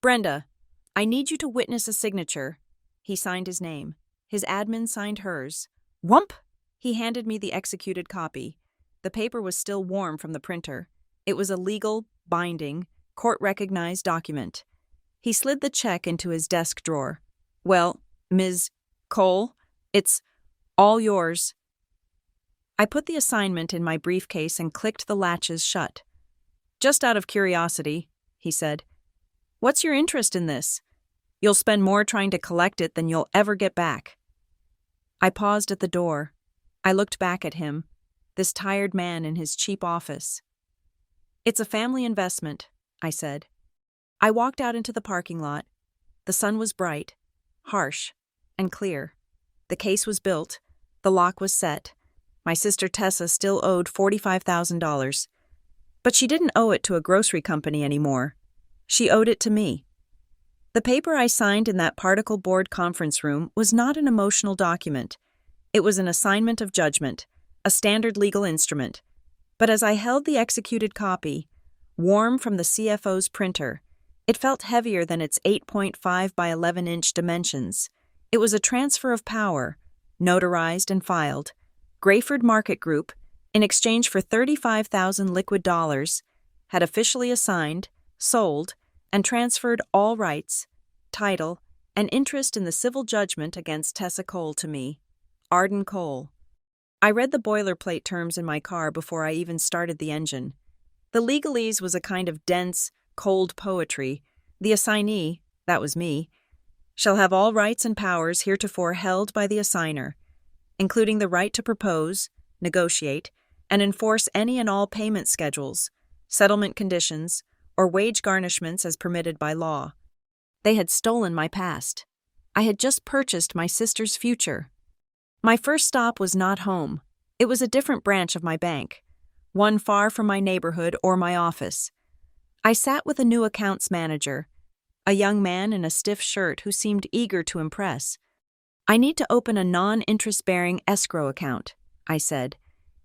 "Brenda, I need you to witness a signature." He signed his name. His admin signed hers. Whump! He handed me the executed copy. The paper was still warm from the printer. It was a legal, binding, court-recognized document. He slid the check into his desk drawer. "Well, Ms. Cole, it's all yours." I put the assignment in my briefcase and clicked the latches shut. "Just out of curiosity," he said, "what's your interest in this? You'll spend more trying to collect it than you'll ever get back." I paused at the door. I looked back at him, this tired man in his cheap office. "It's a family investment," I said. I walked out into the parking lot. The sun was bright, harsh, and clear. The case was built. The lock was set. My sister Tessa still owed $45,000. But she didn't owe it to a grocery company anymore. She owed it to me. The paper I signed in that particle board conference room was not an emotional document. It was an assignment of judgment, a standard legal instrument. But as I held the executed copy, warm from the CFO's printer, it felt heavier than its 8.5 by 11-inch dimensions. It was a transfer of power, notarized and filed. Grayford Market Group, in exchange for 35,000 liquid dollars, had officially assigned, sold, and transferred all rights, title, and interest in the civil judgment against Tessa Cole to me, Arden Cole. I read the boilerplate terms in my car before I even started the engine. The legalese was a kind of dense, cold poetry. The assignee, that was me, shall have all rights and powers heretofore held by the assigner, including the right to propose, negotiate, and enforce any and all payment schedules, settlement conditions, or wage garnishments as permitted by law. They had stolen my past. I had just purchased my sister's future. My first stop was not home. It was a different branch of my bank, one far from my neighborhood or my office. I sat with a new accounts manager, a young man in a stiff shirt who seemed eager to impress. "I need to open a non-interest-bearing escrow account," I said.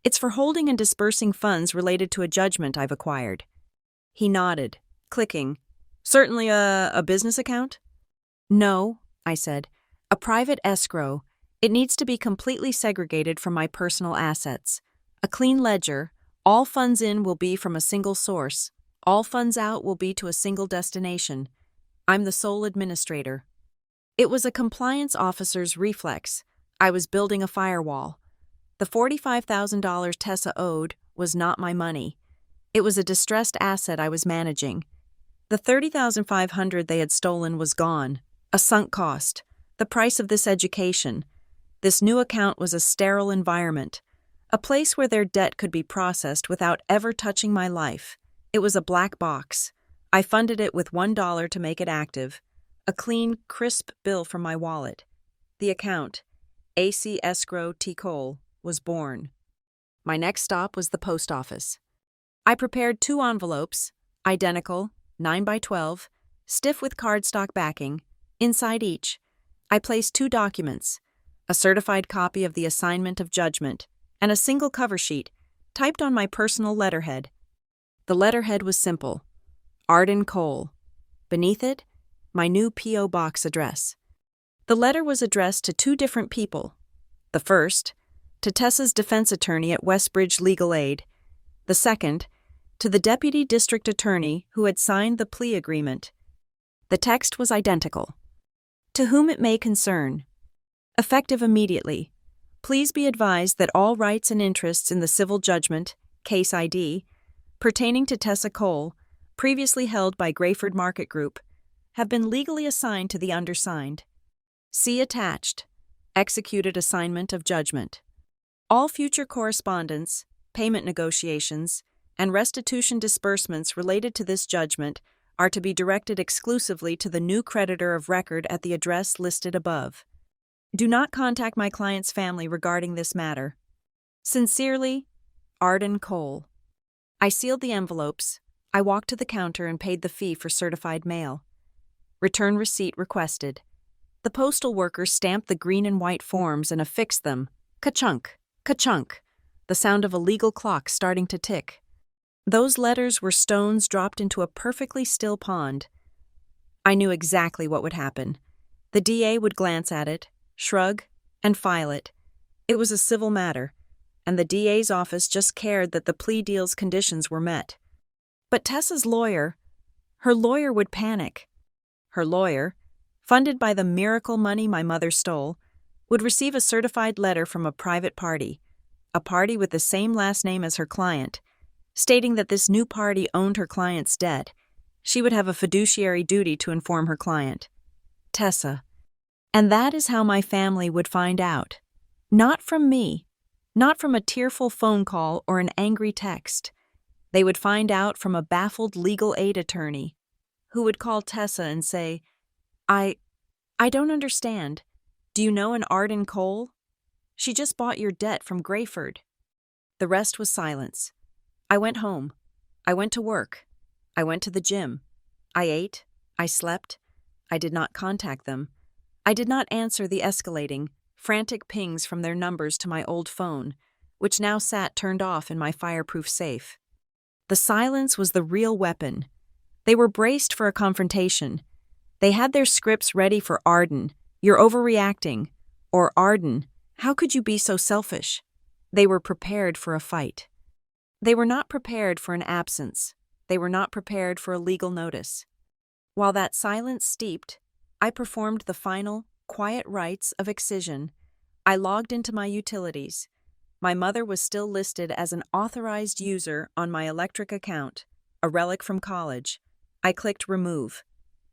"It's for holding and dispersing funds related to a judgment I've acquired." He nodded, clicking. Certainly a business account? No, I said. A private escrow. It needs to be completely segregated from my personal assets. A clean ledger. All funds in will be from a single source. All funds out will be to a single destination. I'm the sole administrator. It was a compliance officer's reflex. I was building a firewall. The $45,000 Tessa owed was not my money. It was a distressed asset I was managing. The $30,500 they had stolen was gone, a sunk cost, the price of this education. This new account was a sterile environment, a place where their debt could be processed without ever touching my life. It was a black box. I funded it with $1 to make it active, a clean, crisp bill from my wallet. The account, AC Escrow T. Cole, was born. My next stop was the post office. I prepared 2 envelopes, identical, 9 by 12, stiff with cardstock backing. Inside each, I placed 2 documents, a certified copy of the assignment of judgment, and a single cover sheet, typed on my personal letterhead. The letterhead was simple, Arden Cole. Beneath it, my new P.O. Box address. The letter was addressed to 2 different people. The first, to Tessa's defense attorney at Westbridge Legal Aid. The second, to the deputy district attorney who had signed the plea agreement. The text was identical. To whom it may concern. Effective immediately. Please be advised that all rights and interests in the civil judgment, case ID, pertaining to Tessa Cole, previously held by Grayford Market Group, have been legally assigned to the undersigned. See attached. Executed assignment of judgment. All future correspondence, payment negotiations, and restitution disbursements related to this judgment are to be directed exclusively to the new creditor of record at the address listed above. Do not contact my client's family regarding this matter. Sincerely, Arden Cole. I sealed the envelopes. I walked to the counter and paid the fee for certified mail. Return receipt requested. The postal worker stamped the green and white forms and affixed them. Ka-chunk, ka-chunk, the sound of a legal clock starting to tick. Those letters were stones dropped into a perfectly still pond. I knew exactly what would happen. The DA would glance at it, shrug, and file it. It was a civil matter, and the DA's office just cared that the plea deal's conditions were met. But Tessa's lawyer, her lawyer would panic. Her lawyer, funded by the miracle money my mother stole, would receive a certified letter from a private party, a party with the same last name as her client, stating that this new party owned her client's debt. She would have a fiduciary duty to inform her client, Tessa. And that is how my family would find out. Not from me, not from a tearful phone call or an angry text. They would find out from a baffled legal aid attorney, who would call Tessa and say, I don't understand. Do you know an Arden Cole? She just bought your debt from Grayford. The rest was silence. I went home. I went to work. I went to the gym. I ate. I slept. I did not contact them. I did not answer the escalating, frantic pings from their numbers to my old phone, which now sat turned off in my fireproof safe. The silence was the real weapon. They were braced for a confrontation. They had their scripts ready for Arden, you're overreacting, or Arden, how could you be so selfish? They were prepared for a fight. They were not prepared for an absence. They were not prepared for a legal notice. While that silence steeped, I performed the final, quiet rites of excision. I logged into my utilities. My mother was still listed as an authorized user on my electric account, a relic from college. I clicked remove.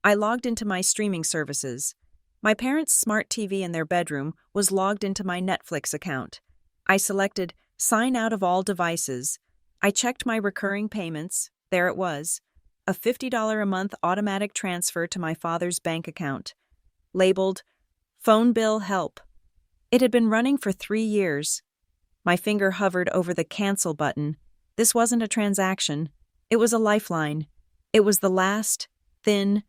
I logged into my streaming services. My parents' smart TV in their bedroom was logged into my Netflix account. I selected sign out of all devices. I checked my recurring payments. There it was, a $50 a month automatic transfer to my father's bank account, labeled phone bill help. It had been running for 3 years. My finger hovered over the cancel button. This wasn't a transaction. It was a lifeline. It was the last, thin,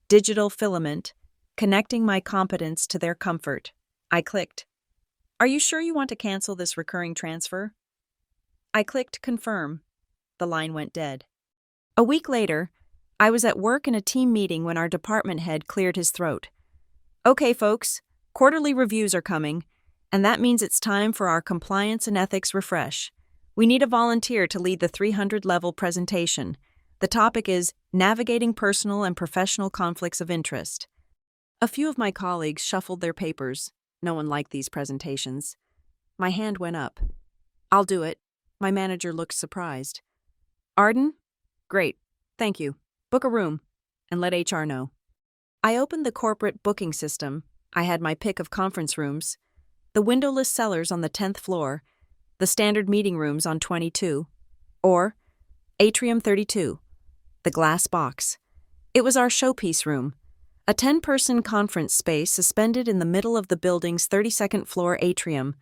digital filament connecting my competence to their comfort. I clicked. Are you sure you want to cancel this recurring transfer? I clicked confirm. The line went dead. A week later, I was at work in a team meeting when our department head cleared his throat. Okay, folks, quarterly reviews are coming, and that means it's time for our compliance and ethics refresh. We need a volunteer to lead the 300-level presentation. The topic is navigating personal and professional conflicts of interest. A few of my colleagues shuffled their papers. No one liked these presentations. My hand went up. I'll do it. My manager looked surprised. Arden? Great. Thank you. Book a room and let HR know. I opened the corporate booking system. I had my pick of conference rooms, the windowless cellars on the 10th floor, the standard meeting rooms on 22, or Atrium 32, the glass box. It was our showpiece room, a 10-person conference space suspended in the middle of the building's 32nd floor atrium.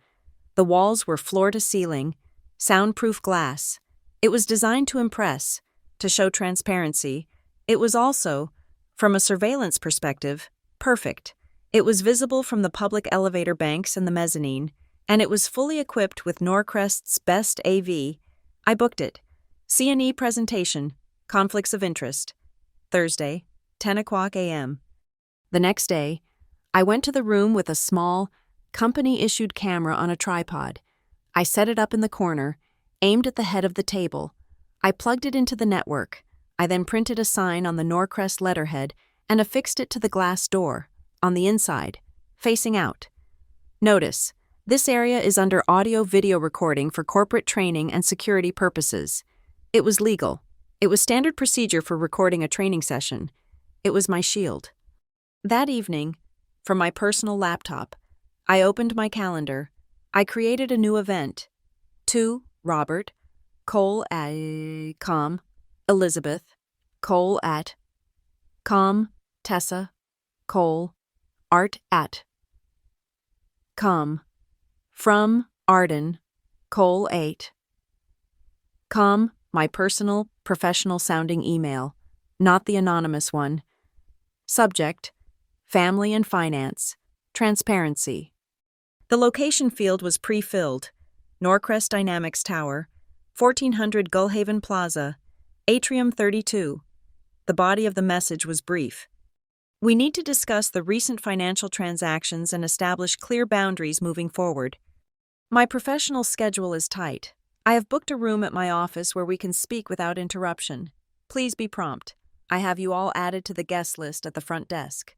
The walls were floor-to-ceiling, soundproof glass. It was designed to impress, to show transparency. It was also, from a surveillance perspective, perfect. It was visible from the public elevator banks and the mezzanine, and it was fully equipped with Norcrest's best AV. I booked it. C&E presentation, conflicts of interest. Thursday, 10 o'clock a.m. The next day, I went to the room with a small, company-issued camera on a tripod. I set it up in the corner, aimed at the head of the table. I plugged it into the network. I then printed a sign on the Norcrest letterhead and affixed it to the glass door, on the inside, facing out. Notice, this area is under audio-video recording for corporate training and security purposes. It was legal. It was standard procedure for recording a training session. It was my shield. That evening, from my personal laptop, I opened my calendar. I created a new event. To Robert, Cole at com, Elizabeth, Cole at com, Tessa, Cole, Art at com, from Arden, Cole 8. Com, my personal, professional-sounding email, not the anonymous one. Subject, family and finance, transparency. The location field was pre-filled. Norcrest Dynamics Tower, 1400 Gullhaven Plaza, Atrium 32. The body of the message was brief. We need to discuss the recent financial transactions and establish clear boundaries moving forward. My professional schedule is tight. I have booked a room at my office where we can speak without interruption. Please be prompt. I have you all added to the guest list at the front desk.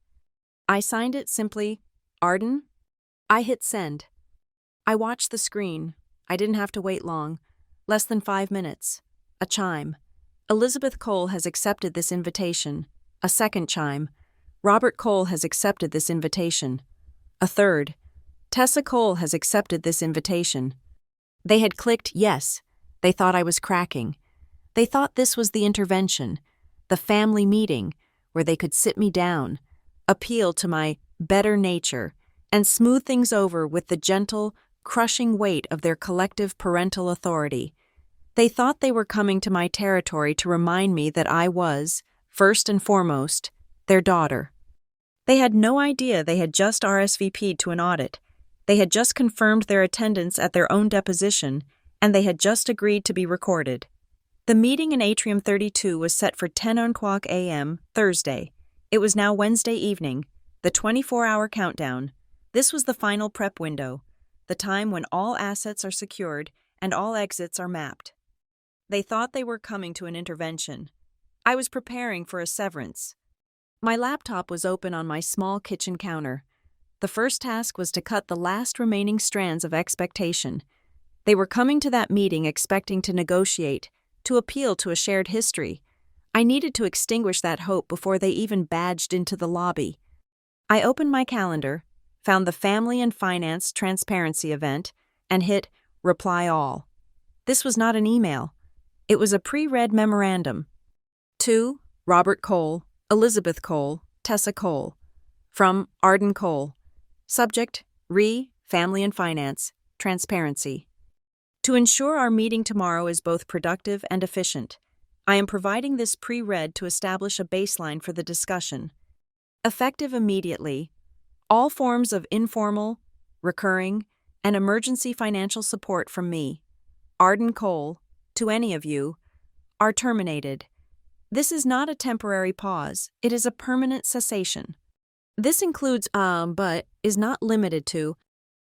I signed it simply, Arden. I hit send. I watched the screen. I didn't have to wait long. Less than 5 minutes. A chime. Elizabeth Cole has accepted this invitation. A second chime. Robert Cole has accepted this invitation. A third. Tessa Cole has accepted this invitation. They had clicked yes. They thought I was cracking. They thought this was the intervention, the family meeting, where they could sit me down, appeal to my better nature, and smooth things over with the gentle, crushing weight of their collective parental authority. They thought they were coming to my territory to remind me that I was, first and foremost, their daughter. They had no idea they had just RSVP'd to an audit. They had just confirmed their attendance at their own deposition, and they had just agreed to be recorded. The meeting in Atrium 32 was set for 10 o'clock a.m. Thursday. It was now Wednesday evening, the 24-hour countdown. This was the final prep window, the time when all assets are secured and all exits are mapped. They thought they were coming to an intervention. I was preparing for a severance. My laptop was open on my small kitchen counter. The first task was to cut the last remaining strands of expectation. They were coming to that meeting expecting to negotiate, to appeal to a shared history. I needed to extinguish that hope before they even badged into the lobby. I opened my calendar, found the Family and Finance Transparency event, and hit Reply All. This was not an email. It was a pre-read memorandum. To Robert Cole, Elizabeth Cole, Tessa Cole. From Arden Cole. Subject, Family and Finance, Transparency. To ensure our meeting tomorrow is both productive and efficient, I am providing this pre-read to establish a baseline for the discussion. Effective immediately, all forms of informal, recurring, and emergency financial support from me, Arden Cole, to any of you, are terminated. This is not a temporary pause, it is a permanent cessation. This includes, but is not limited to,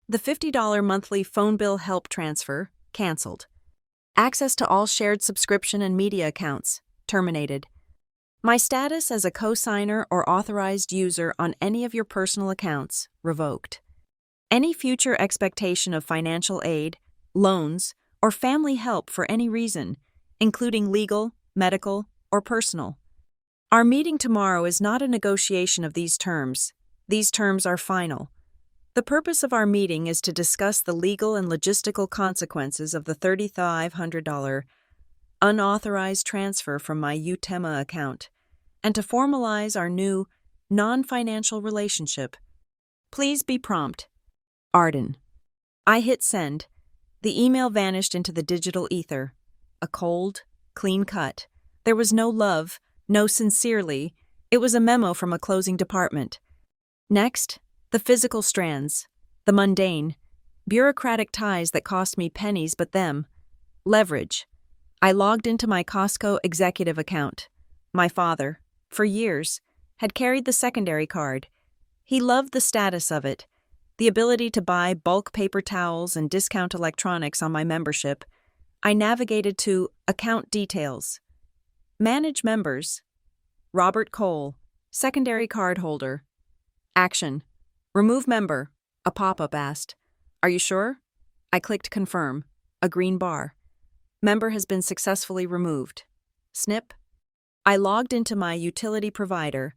the $50 monthly phone bill help transfer, canceled. Access to all shared subscription and media accounts, terminated. My status as a co-signer or authorized user on any of your personal accounts, revoked. Any future expectation of financial aid, loans, or family help for any reason, including legal, medical, or personal. Our meeting tomorrow is not a negotiation of these terms. These terms are final. The purpose of our meeting is to discuss the legal and logistical consequences of the $3,500 unauthorized transfer from my Utema account, and to formalize our new, non-financial relationship. Please be prompt. Arden. I hit send. The email vanished into the digital ether. A cold, clean cut. There was no love, no sincerely. It was a memo from a closing department. Next, the physical strands, the mundane, bureaucratic ties that cost me pennies but them. Leverage. I logged into my Costco executive account. My father, for years, had carried the secondary card. He loved the status of it, the ability to buy bulk paper towels and discount electronics on my membership. I navigated to account details. Manage members. Robert Cole, secondary card holder. Action. Remove member, a pop-up asked. Are you sure? I clicked confirm, a green bar. Member has been successfully removed. Snip. I logged into my utility provider,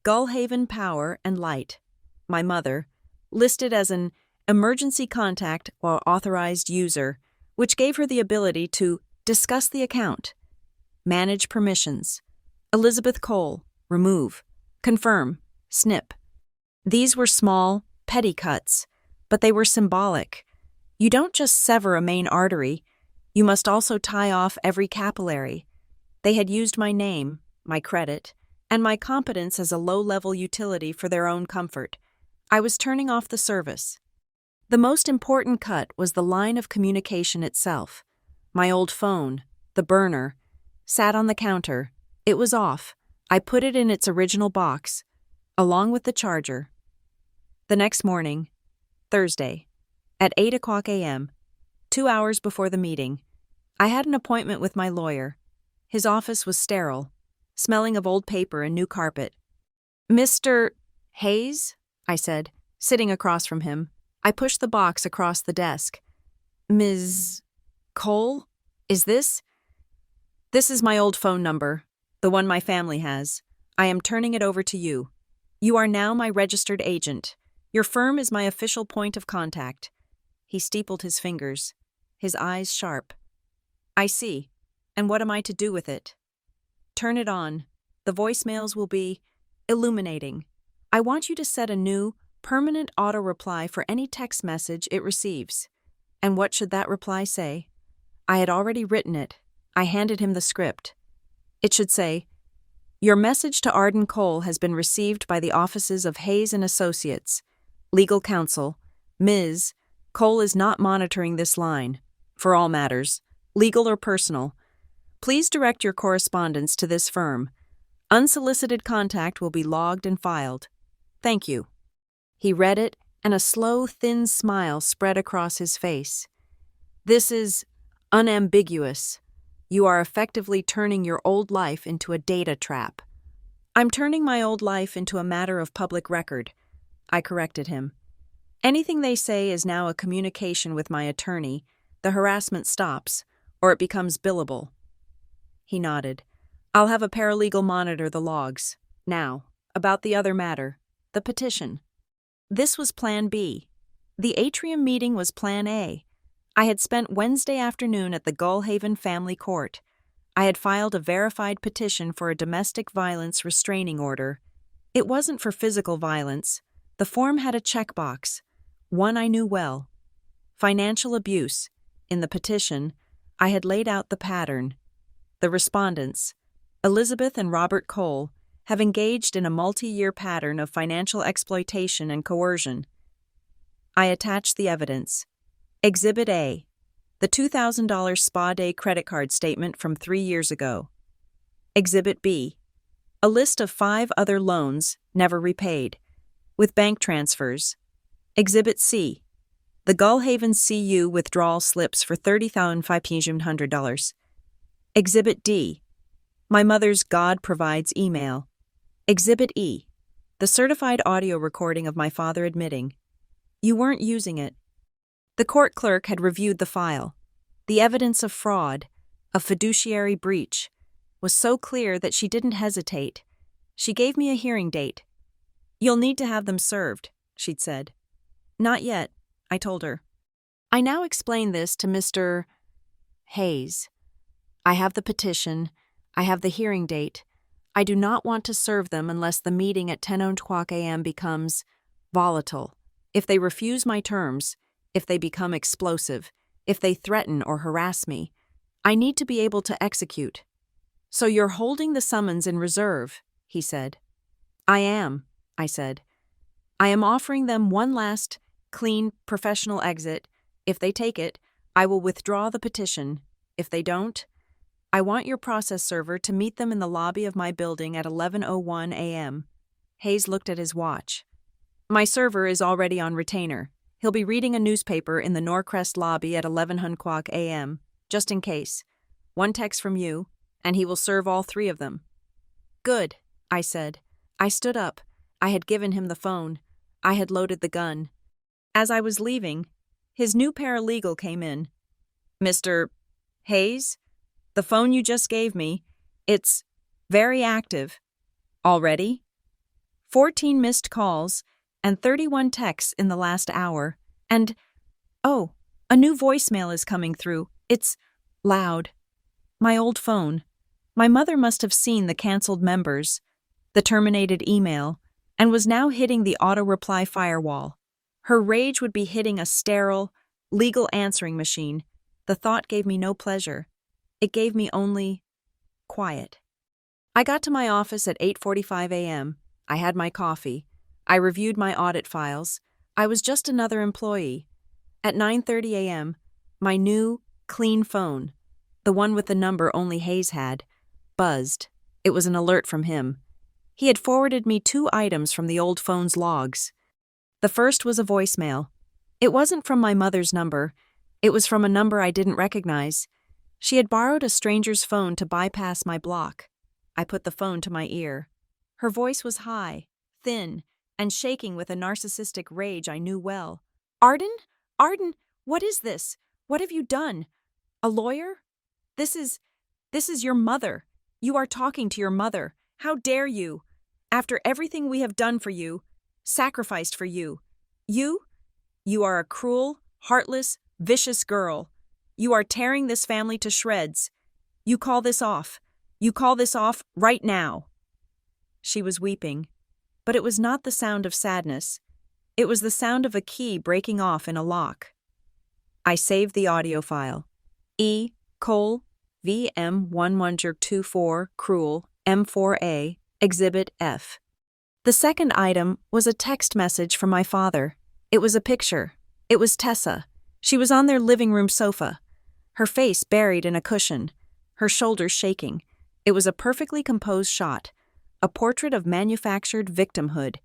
Gullhaven Power and Light. My mother, listed as an emergency contact or authorized user, which gave her the ability to discuss the account. Manage permissions. Elizabeth Cole, remove. Confirm, snip. These were small, petty cuts, but they were symbolic. You don't just sever a main artery, you must also tie off every capillary. They had used my name, my credit, and my competence as a low-level utility for their own comfort. I was turning off the service. The most important cut was the line of communication itself. My old phone, the burner, sat on the counter. It was off. I put it in its original box, along with the charger. The next morning, Thursday, at 8:00 a.m., 2 hours before the meeting, I had an appointment with my lawyer. His office was sterile, smelling of old paper and new carpet. Mr. Hayes? I said, sitting across from him. I pushed the box across the desk. Ms. Cole? Is this? This is my old phone number, the one my family has. I am turning it over to you. You are now my registered agent. Your firm is my official point of contact. He steepled his fingers, his eyes sharp. I see. And what am I to do with it? Turn it on. The voicemails will be illuminating. I want you to set a new, permanent auto-reply for any text message it receives. And what should that reply say? I had already written it. I handed him the script. It should say, Your message to Arden Cole has been received by the offices of Hayes & Associates. Legal counsel, Ms. Cole is not monitoring this line. For all matters, legal or personal, please direct your correspondence to this firm. Unsolicited contact will be logged and filed. Thank you. He read it, and a slow, thin smile spread across his face. This is unambiguous. You are effectively turning your old life into a data trap. I'm turning my old life into a matter of public record. I corrected him. Anything they say is now a communication with my attorney. The harassment stops, or it becomes billable. He nodded. I'll have a paralegal monitor the logs. Now, about the other matter, the petition. This was Plan B. The atrium meeting was Plan A. I had spent Wednesday afternoon at the Gullhaven Family Court. I had filed a verified petition for a domestic violence restraining order. It wasn't for physical violence. The form had a checkbox, one I knew well. Financial abuse. In the petition, I had laid out the pattern. The respondents, Elizabeth and Robert Cole, have engaged in a multi-year pattern of financial exploitation and coercion. I attached the evidence. Exhibit A, the $2,000 spa day credit card statement from 3 years ago. Exhibit B. A list of 5 other loans never repaid, with bank transfers. Exhibit C. The Gullhaven CU withdrawal slips for $30,500. Exhibit D. My mother's God provides email. Exhibit E. The certified audio recording of my father admitting, "You weren't using it." The court clerk had reviewed the file. The evidence of fraud, of fiduciary breach, was so clear that she didn't hesitate. She gave me a hearing date. "You'll need to have them served," she'd said. "Not yet," I told her. I now explained this to Mr. Hayes. "I have the petition. I have the hearing date. I do not want to serve them unless the meeting at 10:00 a.m. becomes volatile. If they refuse my terms, if they become explosive, if they threaten or harass me, I need to be able to execute." "So you're holding the summons in reserve," he said. "I am," I said. "I am offering them one last, clean, professional exit. If they take it, I will withdraw the petition. If they don't, I want your process server to meet them in the lobby of my building at 11:01 a.m. Hayes looked at his watch. "My server is already on retainer. He'll be reading a newspaper in the Norcrest lobby at 11:00 a.m., just in case. One text from you, and he will serve all 3 of them." "Good," I said. I stood up. I had given him the phone. I had loaded the gun. As I was leaving, his new paralegal came in. "Mr. Hayes? The phone you just gave me, it's very active. Already? 14 missed calls and 31 texts in the last hour. And, oh, a new voicemail is coming through. It's loud. My old phone. My mother must have seen the canceled members, the terminated email, and was now hitting the auto-reply firewall. Her rage would be hitting a sterile, legal answering machine. The thought gave me no pleasure. It gave me only quiet. I got to my office at 8:45 a.m. I had my coffee. I reviewed my audit files. I was just another employee. At 9:30 a.m., my new, clean phone, the one with the number only Hayes had, buzzed. It was an alert from him. He had forwarded me 2 items from the old phone's logs. The first was a voicemail. It wasn't from my mother's number. It was from a number I didn't recognize. She had borrowed a stranger's phone to bypass my block. I put the phone to my ear. Her voice was high, thin, and shaking with a narcissistic rage I knew well. "Arden? Arden, what is this? What have you done? A lawyer? This is your mother. You are talking to your mother. How dare you? After everything we have done for you, sacrificed for you. You are a cruel, heartless, vicious girl. You are tearing this family to shreds. You call this off. You call this off right now." She was weeping, but it was not the sound of sadness. It was the sound of a key breaking off in a lock. I saved the audio file. VM1124 Cruel M4A Exhibit F. The second item was a text message from my father. It was a picture. It was Tessa. She was on their living room sofa, her face buried in a cushion, her shoulders shaking. It was a perfectly composed shot, a portrait of manufactured victimhood.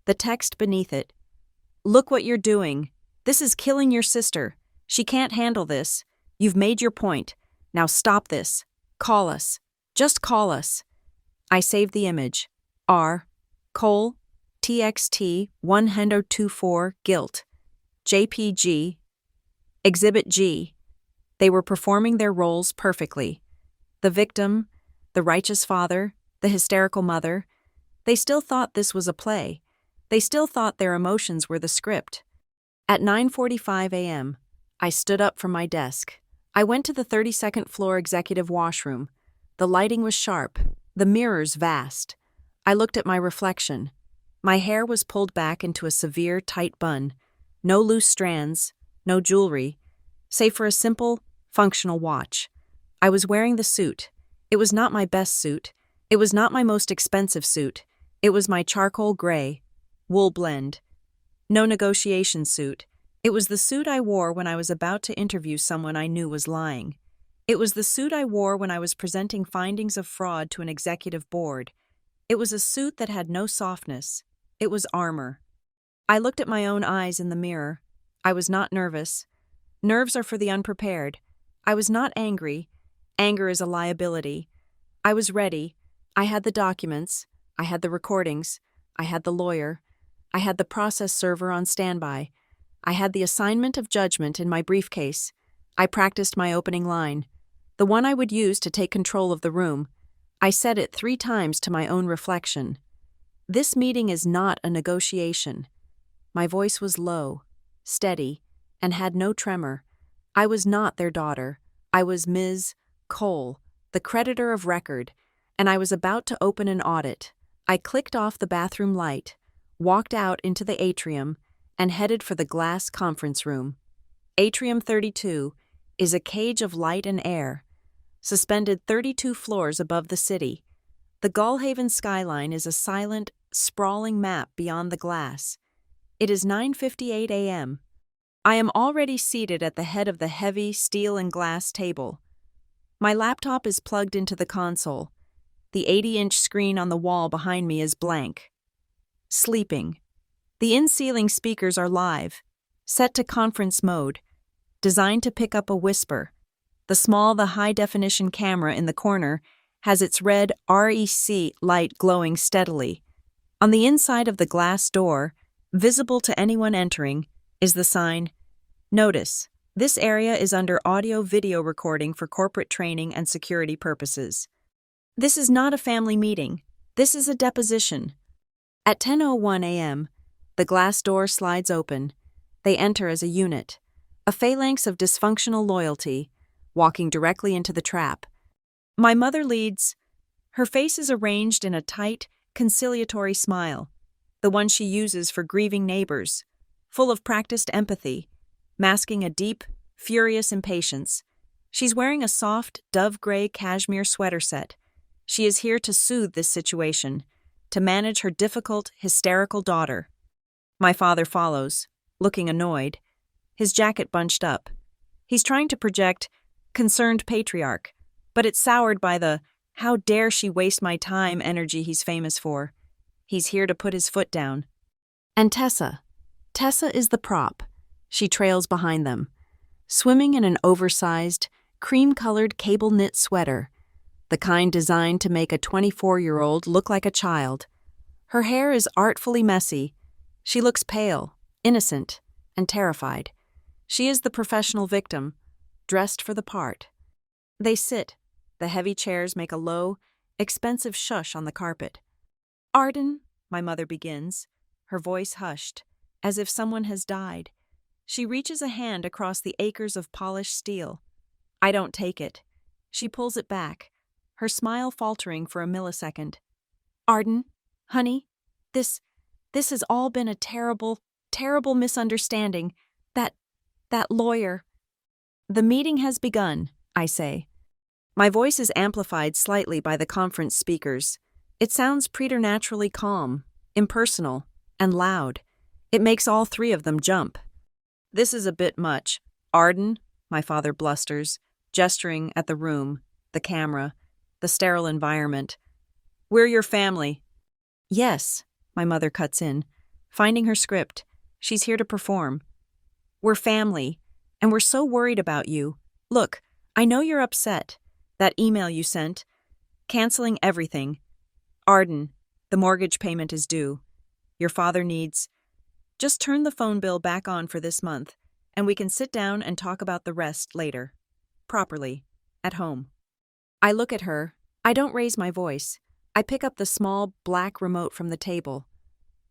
The text beneath it, "Look what you're doing. This is killing your sister. She can't handle this. You've made your point. Now stop this. Call us. Just call us." I saved the image. TXT 1024 Guilt. JPG. Exhibit G. They were performing their roles perfectly. The victim, the righteous father, the hysterical mother. They still thought this was a play. They still thought their emotions were the script. At 9:45 a.m., I stood up from my desk. I went to the 32nd floor executive washroom. The lighting was sharp, the mirrors vast. I looked at my reflection. My hair was pulled back into a severe, tight bun. No loose strands, no jewelry, save for a simple, functional watch. I was wearing the suit. It was not my best suit. It was not my most expensive suit. It was my charcoal gray, wool blend. No negotiation suit. It was the suit I wore when I was about to interview someone I knew was lying. It was the suit I wore when I was presenting findings of fraud to an executive board. It was a suit that had no softness. It was armor. I looked at my own eyes in the mirror. I was not nervous. Nerves are for the unprepared. I was not angry. Anger is a liability. I was ready. I had the documents. I had the recordings. I had the lawyer. I had the process server on standby. I had the assignment of judgment in my briefcase. I practiced my opening line, the one I would use to take control of the room. I said it 3 times to my own reflection. This meeting is not a negotiation. My voice was low, steady, and had no tremor. I was not their daughter. I was Ms. Cole, the creditor of record, and I was about to open an audit. I clicked off the bathroom light, walked out into the atrium, and headed for the glass conference room. Atrium 32 is a cage of light and air, suspended 32 floors above the city. The Gullhaven skyline is a silent, sprawling map beyond the glass. It is 9:58 a.m. I am already seated at the head of the heavy steel and glass table. My laptop is plugged into the console. The 80-inch screen on the wall behind me is blank. Sleeping. The in-ceiling speakers are live, set to conference mode, designed to pick up a whisper. The high-definition camera in the corner has its red REC light glowing steadily. On the inside of the glass door, visible to anyone entering, is the sign, "Notice, this area is under audio-video recording for corporate training and security purposes." This is not a family meeting. This is a deposition. At 10:01 a.m., the glass door slides open. They enter as a unit, a phalanx of dysfunctional loyalty, walking directly into the trap. My mother leads. Her face is arranged in a tight, conciliatory smile, the one she uses for grieving neighbors, full of practiced empathy, masking a deep, furious impatience. She's wearing a soft, dove-gray cashmere sweater set. She is here to soothe this situation, to manage her difficult, hysterical daughter. My father follows, looking annoyed, his jacket bunched up. He's trying to project concerned patriarch, but it's soured by the "how dare she waste my time" energy he's famous for. He's here to put his foot down. And Tessa is the prop. She trails behind them, swimming in an oversized, cream-colored cable-knit sweater, the kind designed to make a 24-year-old look like a child. Her hair is artfully messy. She looks pale, innocent, and terrified. She is the professional victim, dressed for the part. They sit. The heavy chairs make a low, expensive shush on the carpet. "Arden," my mother begins, her voice hushed, as if someone has died. She reaches a hand across the acres of polished steel. I don't take it. She pulls it back, her smile faltering for a millisecond. "Arden, honey, this has all been a terrible, terrible misunderstanding. That lawyer." "The meeting has begun," I say. My voice is amplified slightly by the conference speakers. It sounds preternaturally calm, impersonal, and loud. It makes all 3 of them jump. "This is a bit much. Arden," my father blusters, gesturing at the room, the camera, the sterile environment. "We're your family." "Yes," my mother cuts in, finding her script. She's here to perform. "We're family, and we're so worried about you. Look, I know you're upset. That email you sent, canceling everything. Arden, the mortgage payment is due. Your father needs. Just turn the phone bill back on for this month, and we can sit down and talk about the rest later. Properly. At home." I look at her. I don't raise my voice. I pick up the small, black remote from the table.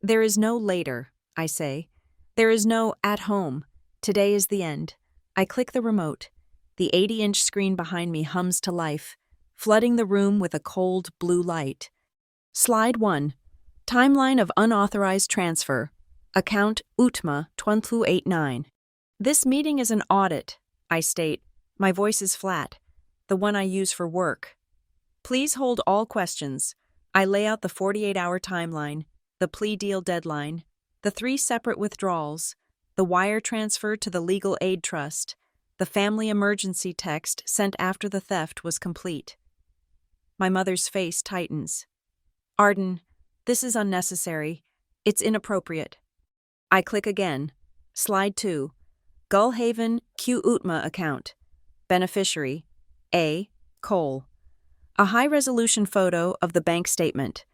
"There is no later," I say. "There is no at home. Today is the end." I click the remote. The 80-inch screen behind me hums to life, flooding the room with a cold blue light. Slide 1. Timeline of unauthorized transfer. Account UTMA 2289. "This meeting is an audit," I state. My voice is flat, the one I use for work. "Please hold all questions." I lay out the 48-hour timeline, the plea deal deadline, the 3 separate withdrawals, the wire transfer to the legal aid trust, The family emergency text sent after the theft was complete. My mother's face tightens. Arden, this is unnecessary. It's inappropriate. I click again. Slide 2. Gullhaven Q Utma account. Beneficiary A. Cole. A high-resolution photo of the bank statement.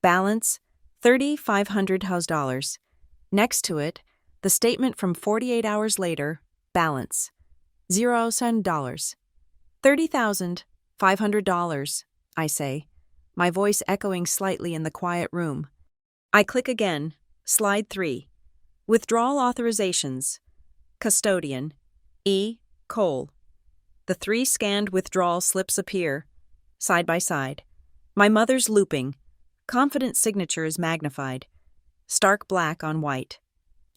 Balance $3,500. Next to it, the statement from 48 hours later. Balance $0. $30,500, I say, my voice echoing slightly in the quiet room. I click again. Slide 3. Withdrawal authorizations. Custodian E. Cole. The 3 scanned withdrawal slips appear, side by side. My mother's looping. Confident signature is magnified. Stark black on white.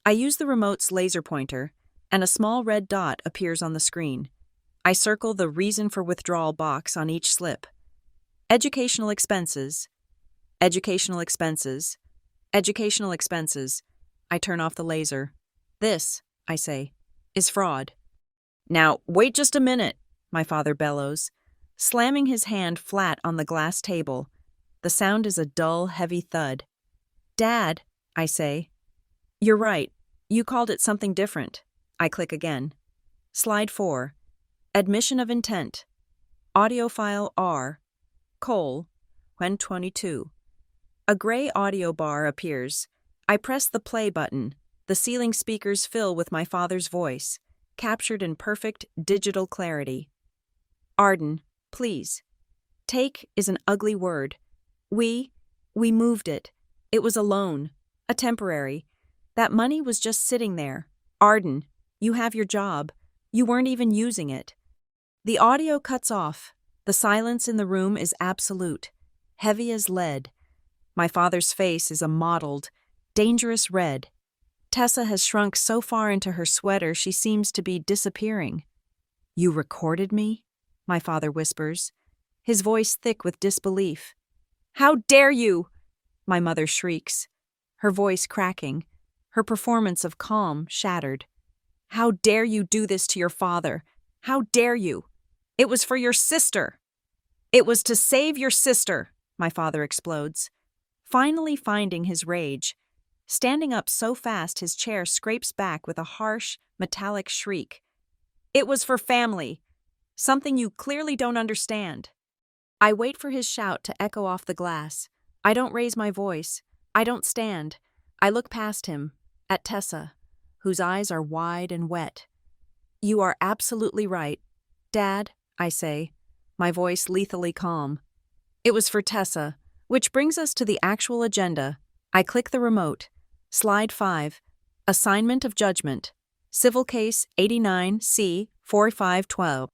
I use the remote's laser pointer, and a small red dot appears on the screen. I circle the reason for withdrawal box on each slip. Educational expenses. Educational expenses. Educational expenses. I turn off the laser. This, I say, is fraud. Now, wait just a minute, my father bellows, slamming his hand flat on the glass table. The sound is a dull, heavy thud. Dad, I say. You're right. You called it something different. I click again. Slide 4. Admission of intent. Audio file R. Cole. When 22. A gray audio bar appears. I press the play button. The ceiling speakers fill with my father's voice, captured in perfect digital clarity. Arden, please. Take is an ugly word. We moved it. It was a loan, a temporary. That money was just sitting there. Arden, you have your job. You weren't even using it. The audio cuts off. The silence in the room is absolute, heavy as lead. My father's face is a mottled, dangerous red. Tessa has shrunk so far into her sweater she seems to be disappearing. You recorded me? My father whispers, his voice thick with disbelief. How dare you? My mother shrieks, her voice cracking, her performance of calm shattered. How dare you do this to your father? How dare you? It was for your sister. It was to save your sister, my father explodes, finally finding his rage. Standing up so fast his chair scrapes back with a harsh, metallic shriek. It was for family. Something you clearly don't understand. I wait for his shout to echo off the glass. I don't raise my voice. I don't stand. I look past him, at Tessa, whose eyes are wide and wet. You are absolutely right. Dad, I say, my voice lethally calm. It was for Tessa, which brings us to the actual agenda. I click the remote. Slide 5. Assignment of judgment. Civil Case 89C-4512.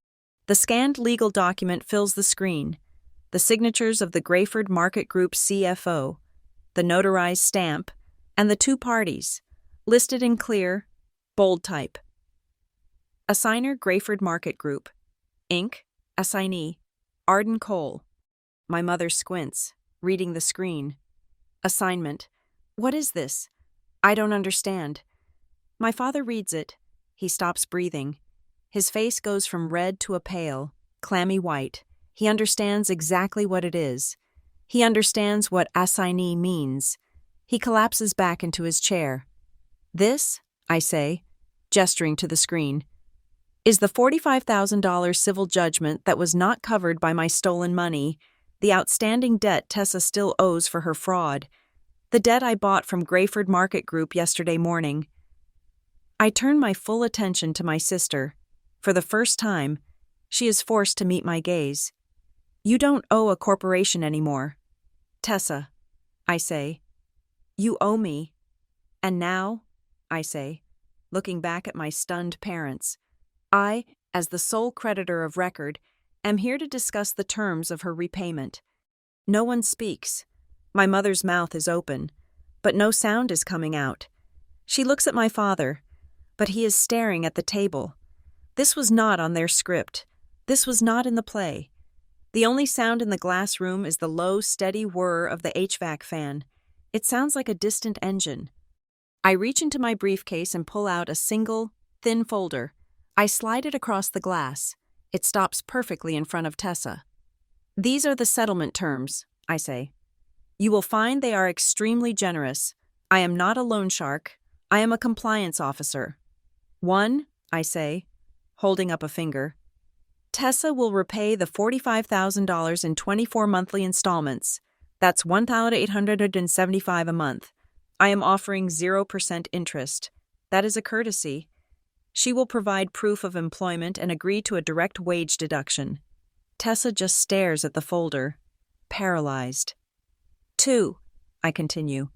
The scanned legal document fills the screen. The signatures of the Grayford Market Group CFO, the notarized stamp, and the 2 parties, listed in clear, bold type. Assigner Grayford Market Group. Inc. Assignee Arden Cole. My mother squints, reading the screen. Assignment. What is this? I don't understand. My father reads it. He stops breathing. His face goes from red to a pale, clammy white. He understands exactly what it is. He understands what assignee means. He collapses back into his chair. This, I say, gesturing to the screen, is the $45,000 civil judgment that was not covered by my stolen money, the outstanding debt Tessa still owes for her fraud, the debt I bought from Grayford Market Group yesterday morning. I turn my full attention to my sister. For the first time, she is forced to meet my gaze. You don't owe a corporation anymore. Tessa, I say. You owe me. And now, I say, looking back at my stunned parents, I, as the sole creditor of record, am here to discuss the terms of her repayment. No one speaks. My mother's mouth is open, but no sound is coming out. She looks at my father, but he is staring at the table. This was not on their script. This was not in the play. The only sound in the glass room is the low, steady whir of the HVAC fan. It sounds like a distant engine. I reach into my briefcase and pull out a single, thin folder, I slide it across the glass. It stops perfectly in front of Tessa. These are the settlement terms, I say. You will find they are extremely generous. I am not a loan shark. I am a compliance officer. 1, I say, holding up a finger. Tessa will repay the $45,000 in 24 monthly installments. That's $1,875 a month. I am offering 0% interest. That is a courtesy. She will provide proof of employment and agree to a direct wage deduction. Tessa just stares at the folder, paralyzed. 2, I continue.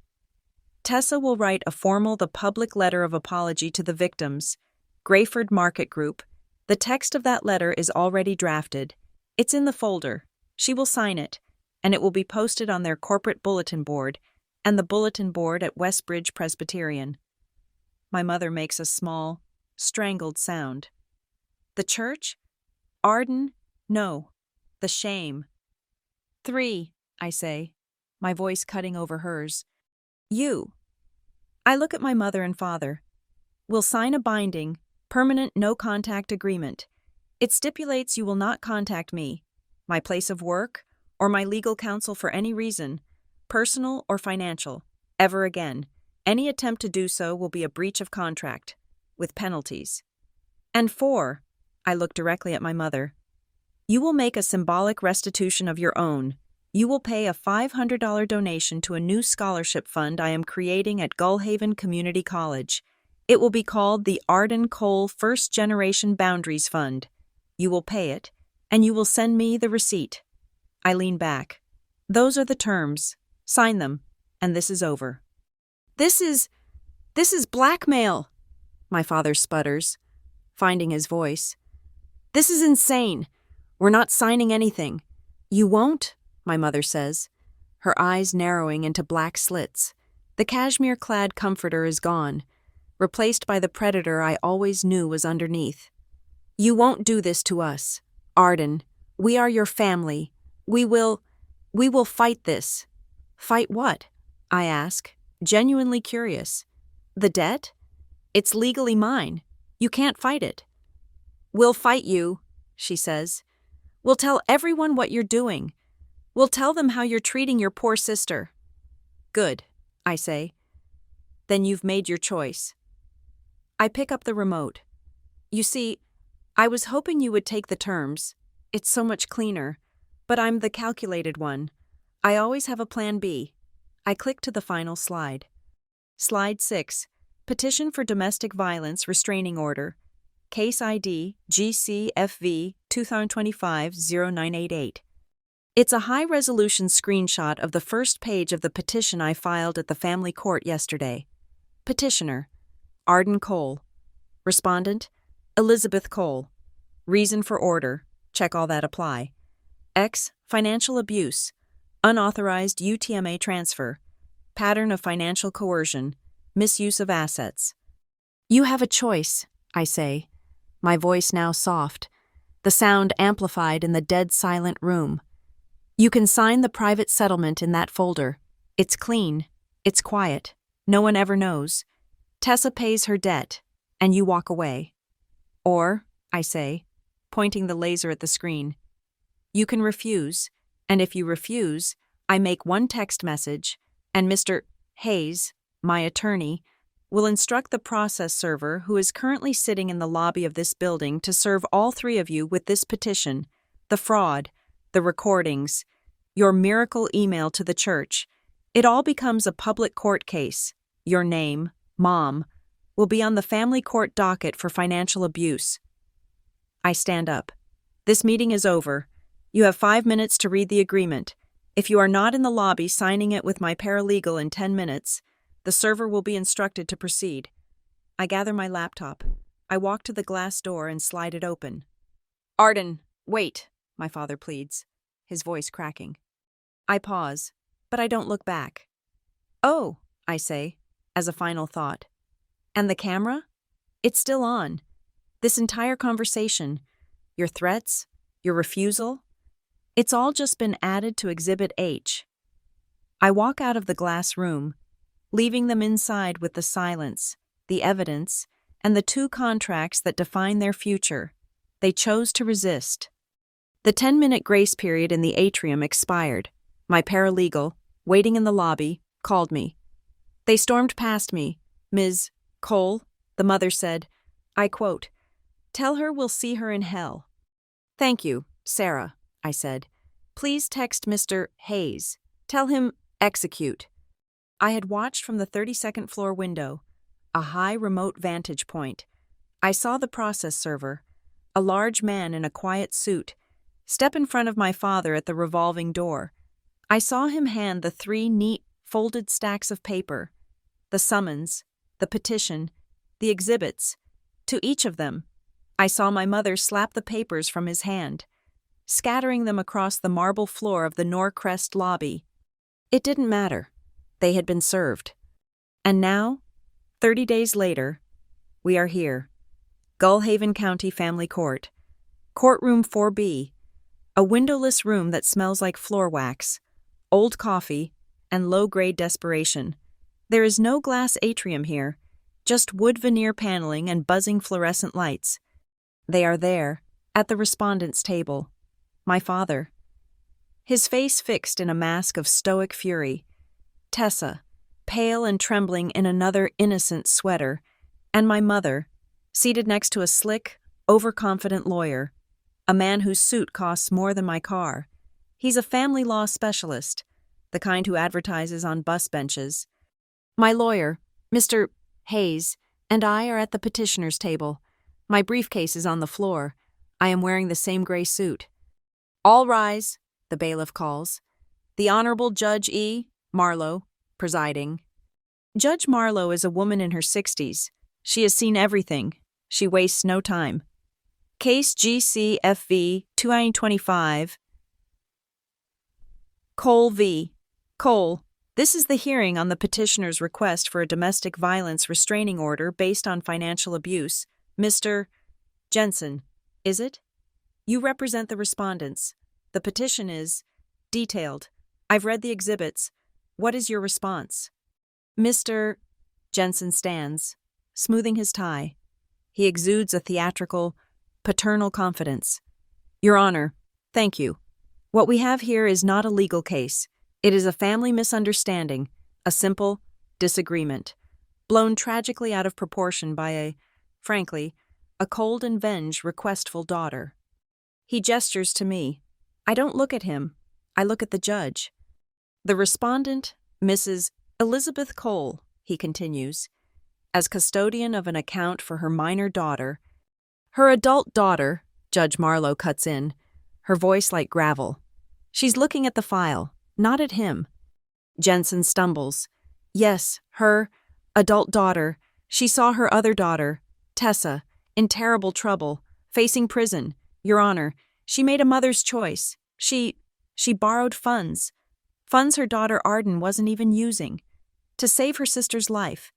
Tessa will write a formal the public letter of apology to the victims, Grayford Market Group. The text of that letter is already drafted. It's in the folder. She will sign it, and it will be posted on their corporate bulletin board and the bulletin board at Westbridge Presbyterian. My mother makes a small, strangled sound. The church? Arden? No. The shame. 3, I say, my voice cutting over hers. You. I look at my mother and father. We'll sign a binding, permanent no-contact agreement. It stipulates you will not contact me, my place of work, or my legal counsel for any reason, personal or financial, ever again. Any attempt to do so will be a breach of contract, with penalties. And 4, I look directly at my mother. You will make a symbolic restitution of your own. You will pay a $500 donation to a new scholarship fund I am creating at Gullhaven Community College. It will be called the Arden Cole First Generation Boundaries Fund. You will pay it, and you will send me the receipt. I lean back. Those are the terms. Sign them, and this is over. This is blackmail, my father sputters, finding his voice. This is insane. We're not signing anything. You won't? My mother says, her eyes narrowing into black slits. The cashmere-clad comforter is gone, replaced by the predator I always knew was underneath. You won't do this to us. Arden, we are your family. We will fight this. Fight what? I ask, genuinely curious. The debt? It's legally mine. You can't fight it. We'll fight you, she says. We'll tell everyone what you're doing. We'll tell them how you're treating your poor sister. Good, I say. Then you've made your choice. I pick up the remote. You see, I was hoping you would take the terms. It's so much cleaner. But I'm the calculated one. I always have a plan B. I click to the final slide. Slide 6. Petition for Domestic Violence Restraining Order. Case ID GCFV 2025-0988. It's a high-resolution screenshot of the first page of the petition I filed at the family court yesterday. Petitioner: Arden Cole. Respondent: Elizabeth Cole. Reason for order: check all that apply. X. Financial abuse. Unauthorized UTMA transfer. Pattern of financial coercion. Misuse of assets. You have a choice, I say, my voice now soft, the sound amplified in the dead silent room. You can sign the private settlement in that folder. It's clean. It's quiet. No one ever knows. Tessa pays her debt, and you walk away. Or, I say, pointing the laser at the screen, you can refuse, and if you refuse, I make one text message, and Mr. Hayes, my attorney, will instruct the process server who is currently sitting in the lobby of this building to serve all 3 of you with this petition, the fraud, the recordings, your miracle email to the church. It all becomes a public court case. Your name, Mom, will be on the family court docket for financial abuse. I stand up. This meeting is over. You have 5 minutes to read the agreement. If you are not in the lobby signing it with my paralegal in 10 minutes, the server will be instructed to proceed. I gather my laptop. I walk to the glass door and slide it open. Arden, wait, my father pleads, his voice cracking. I pause, but I don't look back. Oh, I say, as a final thought. And the camera? It's still on. This entire conversation, your threats, your refusal, it's all just been added to Exhibit H. I walk out of the glass room, leaving them inside with the silence, the evidence, and the two contracts that define their future. They chose to resist. The 10-minute grace period in the atrium expired. My paralegal, waiting in the lobby, called me. They stormed past me. "Ms. Cole," the mother said, I quote, "Tell her we'll see her in hell." "Thank you, Sarah," I said. "Please text Mr. Hayes. Tell him execute." I had watched from the 32nd floor window, a high remote vantage point. I saw the process server, a large man in a quiet suit, step in front of my father at the revolving door. I saw him hand the 3 neat, folded stacks of paper, the summons, the petition, the exhibits. To each of them, I saw my mother slap the papers from his hand, scattering them across the marble floor of the Norcrest lobby. It didn't matter. They had been served. And now, 30 days later, we are here. Gullhaven County Family Court. Courtroom 4B. A windowless room that smells like floor wax, old coffee, and low-grade desperation. There is no glass atrium here, just wood veneer paneling and buzzing fluorescent lights. They are there, at the respondent's table. My father. His face fixed in a mask of stoic fury. Tessa, pale and trembling in another innocent sweater, and my mother, seated next to a slick, overconfident lawyer, a man whose suit costs more than my car. He's a family law specialist, the kind who advertises on bus benches. My lawyer, Mr. Hayes, and I are at the petitioner's table. My briefcase is on the floor. I am wearing the same gray suit. "All rise," the bailiff calls. "The Honorable Judge E. Marlowe, presiding." Judge Marlowe is a woman in her 60s. She has seen everything. She wastes no time. Case GCFV 2925. Cole v. Cole. This is the hearing on the petitioner's request for a domestic violence restraining order based on financial abuse. Mr. Jensen, is it? You represent the respondents. The petition is detailed. I've read the exhibits. What is your response? Mr. Jensen stands, smoothing his tie. He exudes a theatrical, paternal confidence. Your Honor, thank you. What we have here is not a legal case. It is a family misunderstanding, a simple disagreement, blown tragically out of proportion by frankly, a cold and requestful daughter. He gestures to me. I don't look at him. I look at the judge. The respondent, Mrs. Elizabeth Cole, he continues, as custodian of an account for her minor daughter. Her adult daughter, Judge Marlowe cuts in, her voice like gravel. She's looking at the file, not at him. Jensen stumbles. Yes, her adult daughter. She saw her other daughter, Tessa, in terrible trouble, facing prison. Your Honor, she made a mother's choice. She borrowed funds. Funds her daughter Arden wasn't even using. To save her sister's life.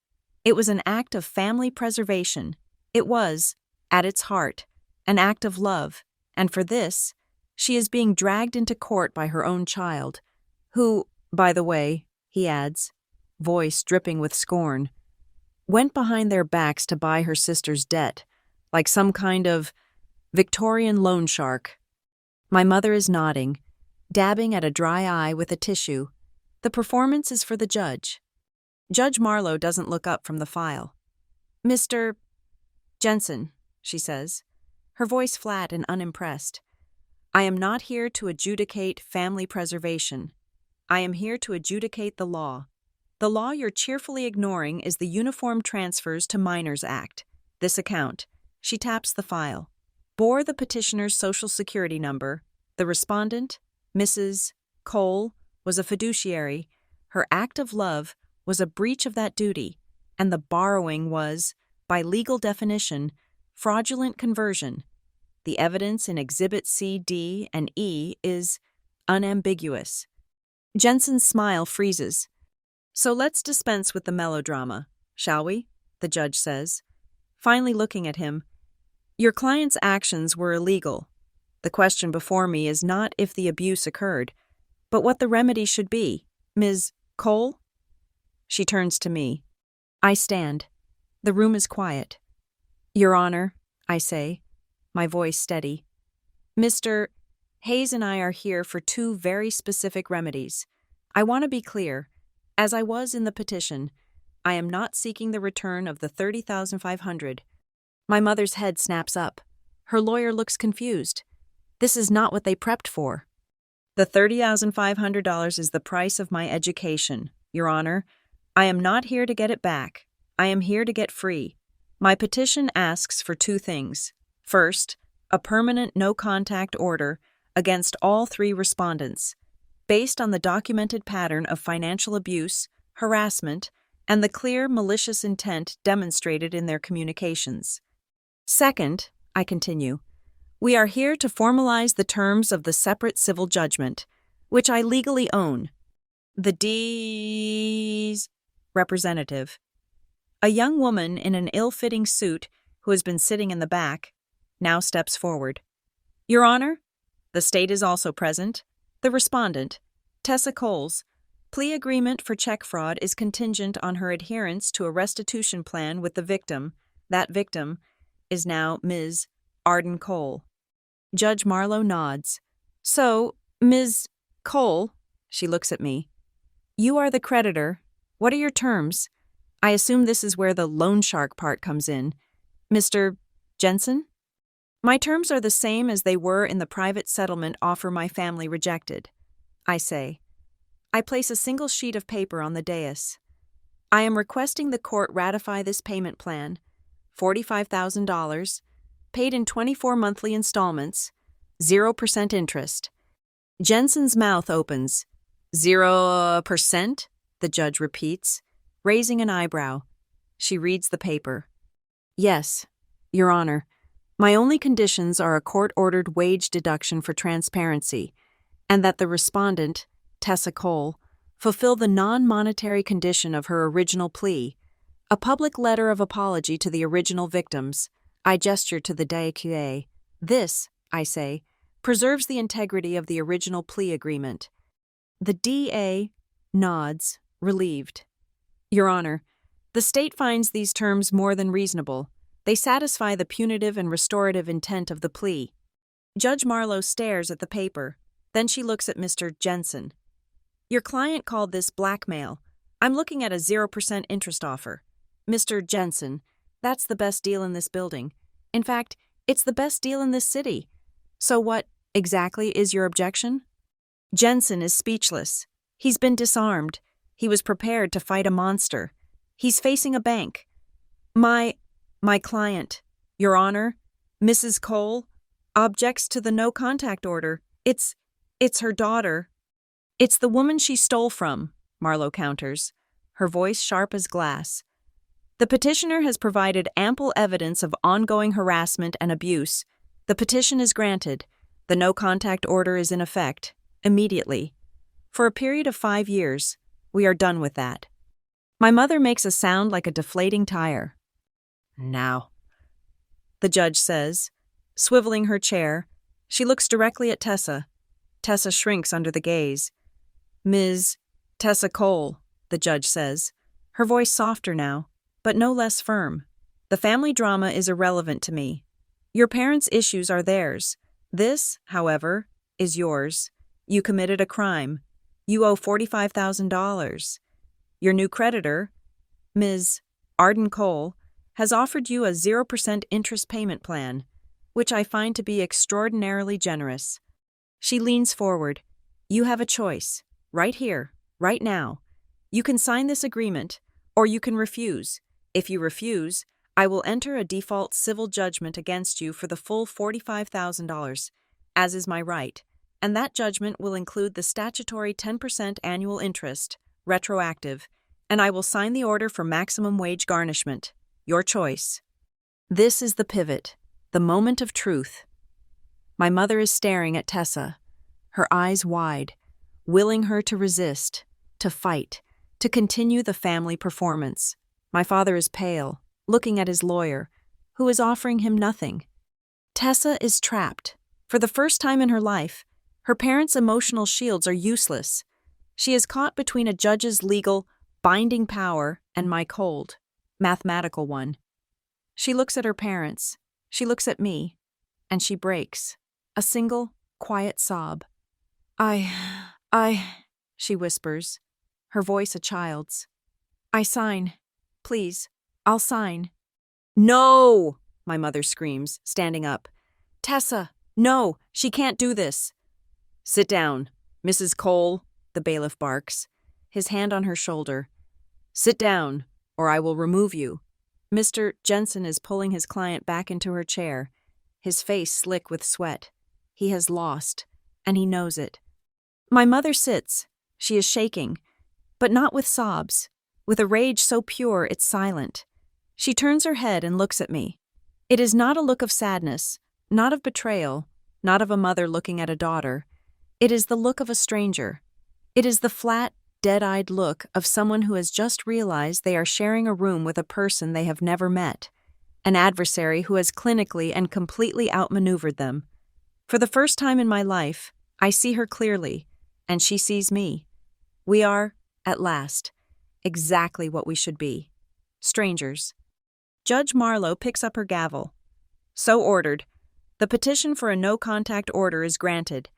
It was an act of family preservation. It was, at its heart, an act of love, and for this, she is being dragged into court by her own child, who, by the way, he adds, voice dripping with scorn, went behind their backs to buy her sister's debt, like some kind of Victorian loan shark. My mother is nodding, dabbing at a dry eye with a tissue. The performance is for the judge. Judge Marlowe doesn't look up from the file. Mr. Jensen, she says, her voice flat and unimpressed. I am not here to adjudicate family preservation. I am here to adjudicate the law. The law you're cheerfully ignoring is the Uniform Transfers to Minors Act. This account, she taps the file, bore the petitioner's Social Security number. The respondent, Mrs. Cole, was a fiduciary. Her act of love was a breach of that duty, and the borrowing was, by legal definition, fraudulent conversion. The evidence in Exhibit C, D, and E is unambiguous. Jensen's smile freezes. So let's dispense with the melodrama, shall we? The judge says, finally looking at him. Your client's actions were illegal. The question before me is not if the abuse occurred, but what the remedy should be. Ms. Cole? She turns to me. I stand. The room is quiet. Your Honor, I say, my voice steady. Mr. Hayes and I are here for two very specific remedies. I want to be clear. As I was in the petition, I am not seeking the return of the $30,500. My mother's head snaps up. Her lawyer looks confused. This is not what they prepped for. The $30,500 is the price of my education, Your Honor. I am not here to get it back. I am here to get free. My petition asks for two things. First, a permanent no-contact order against all three respondents, based on the documented pattern of financial abuse, harassment, and the clear malicious intent demonstrated in their communications. Second, I continue, we are here to formalize the terms of the separate civil judgment, which I legally own. The D's representative, a young woman in an ill-fitting suit who has been sitting in the back, now steps forward. Your Honor, the state is also present. The respondent, Tessa Coles, plea agreement for check fraud is contingent on her adherence to a restitution plan with the victim. That victim is now Ms. Arden Cole. Judge Marlowe nods. So, Ms. Cole, she looks at me. You are the creditor. What are your terms? I assume this is where the loan shark part comes in. Mr. Jensen? My terms are the same as they were in the private settlement offer my family rejected. I say. I place a single sheet of paper on the dais. I am requesting the court ratify this payment plan, $45,000, paid in 24 monthly installments, 0% interest. Jensen's mouth opens. 0%? The judge repeats, raising an eyebrow. She reads the paper. Yes, Your Honor. My only conditions are a court-ordered wage deduction for transparency, and that the respondent, Tessa Cole, fulfill the non-monetary condition of her original plea, a public letter of apology to the original victims. I gesture to the DAQA. This, I say, preserves the integrity of the original plea agreement. The DA nods, relieved. Your Honor, the state finds these terms more than reasonable. They satisfy the punitive and restorative intent of the plea. Judge Marlowe stares at the paper. Then she looks at Mr. Jensen. Your client called this blackmail. I'm looking at a 0% interest offer. Mr. Jensen, that's the best deal in this building. In fact, it's the best deal in this city. So what, exactly, is your objection? Jensen is speechless. He's been disarmed. He was prepared to fight a monster. He's facing a bank. My client, Your Honor, Mrs. Cole, objects to the no-contact order. It's her daughter. It's the woman she stole from, Marlowe counters, her voice sharp as glass. The petitioner has provided ample evidence of ongoing harassment and abuse. The petition is granted. The no-contact order is in effect, immediately. For a period of 5 years, we are done with that. My mother makes a sound like a deflating tire. Now, the judge says, swiveling her chair. She looks directly at Tessa. Tessa shrinks under the gaze. Ms. Tessa Cole, the judge says, her voice softer now, but no less firm. The family drama is irrelevant to me. Your parents' issues are theirs. This, however, is yours. You committed a crime. You owe $45,000. Your new creditor, Ms. Arden Cole, has offered you a 0% interest payment plan, which I find to be extraordinarily generous. She leans forward. You have a choice, right here, right now. You can sign this agreement, or you can refuse. If you refuse, I will enter a default civil judgment against you for the full $45,000, as is my right, and that judgment will include the statutory 10% annual interest, retroactive, and I will sign the order for maximum wage garnishment. Your choice. This is the pivot, the moment of truth. My mother is staring at Tessa, her eyes wide, willing her to resist, to fight, to continue the family performance. My father is pale, looking at his lawyer, who is offering him nothing. Tessa is trapped. For the first time in her life, her parents' emotional shields are useless. She is caught between a judge's legal, binding power and my cold, mathematical one. She looks at her parents. She looks at me. And she breaks. A single, quiet sob. I, she whispers, her voice a child's. I sign. Please, I'll sign. No, my mother screams, standing up. Tessa, no, she can't do this. Sit down, Mrs. Cole, the bailiff barks, his hand on her shoulder. Sit down, or I will remove you. Mr. Jensen is pulling his client back into her chair, his face slick with sweat. He has lost, and he knows it. My mother sits. She is shaking, but not with sobs, with a rage so pure it's silent. She turns her head and looks at me. It is not a look of sadness, not of betrayal, not of a mother looking at a daughter. It is the look of a stranger. It is the flat, dead-eyed look of someone who has just realized they are sharing a room with a person they have never met, an adversary who has clinically and completely outmaneuvered them. For the first time in my life, I see her clearly, and she sees me. We are, at last, exactly what we should be. Strangers. Judge Marlowe picks up her gavel. So ordered. The petition for a no-contact order is granted.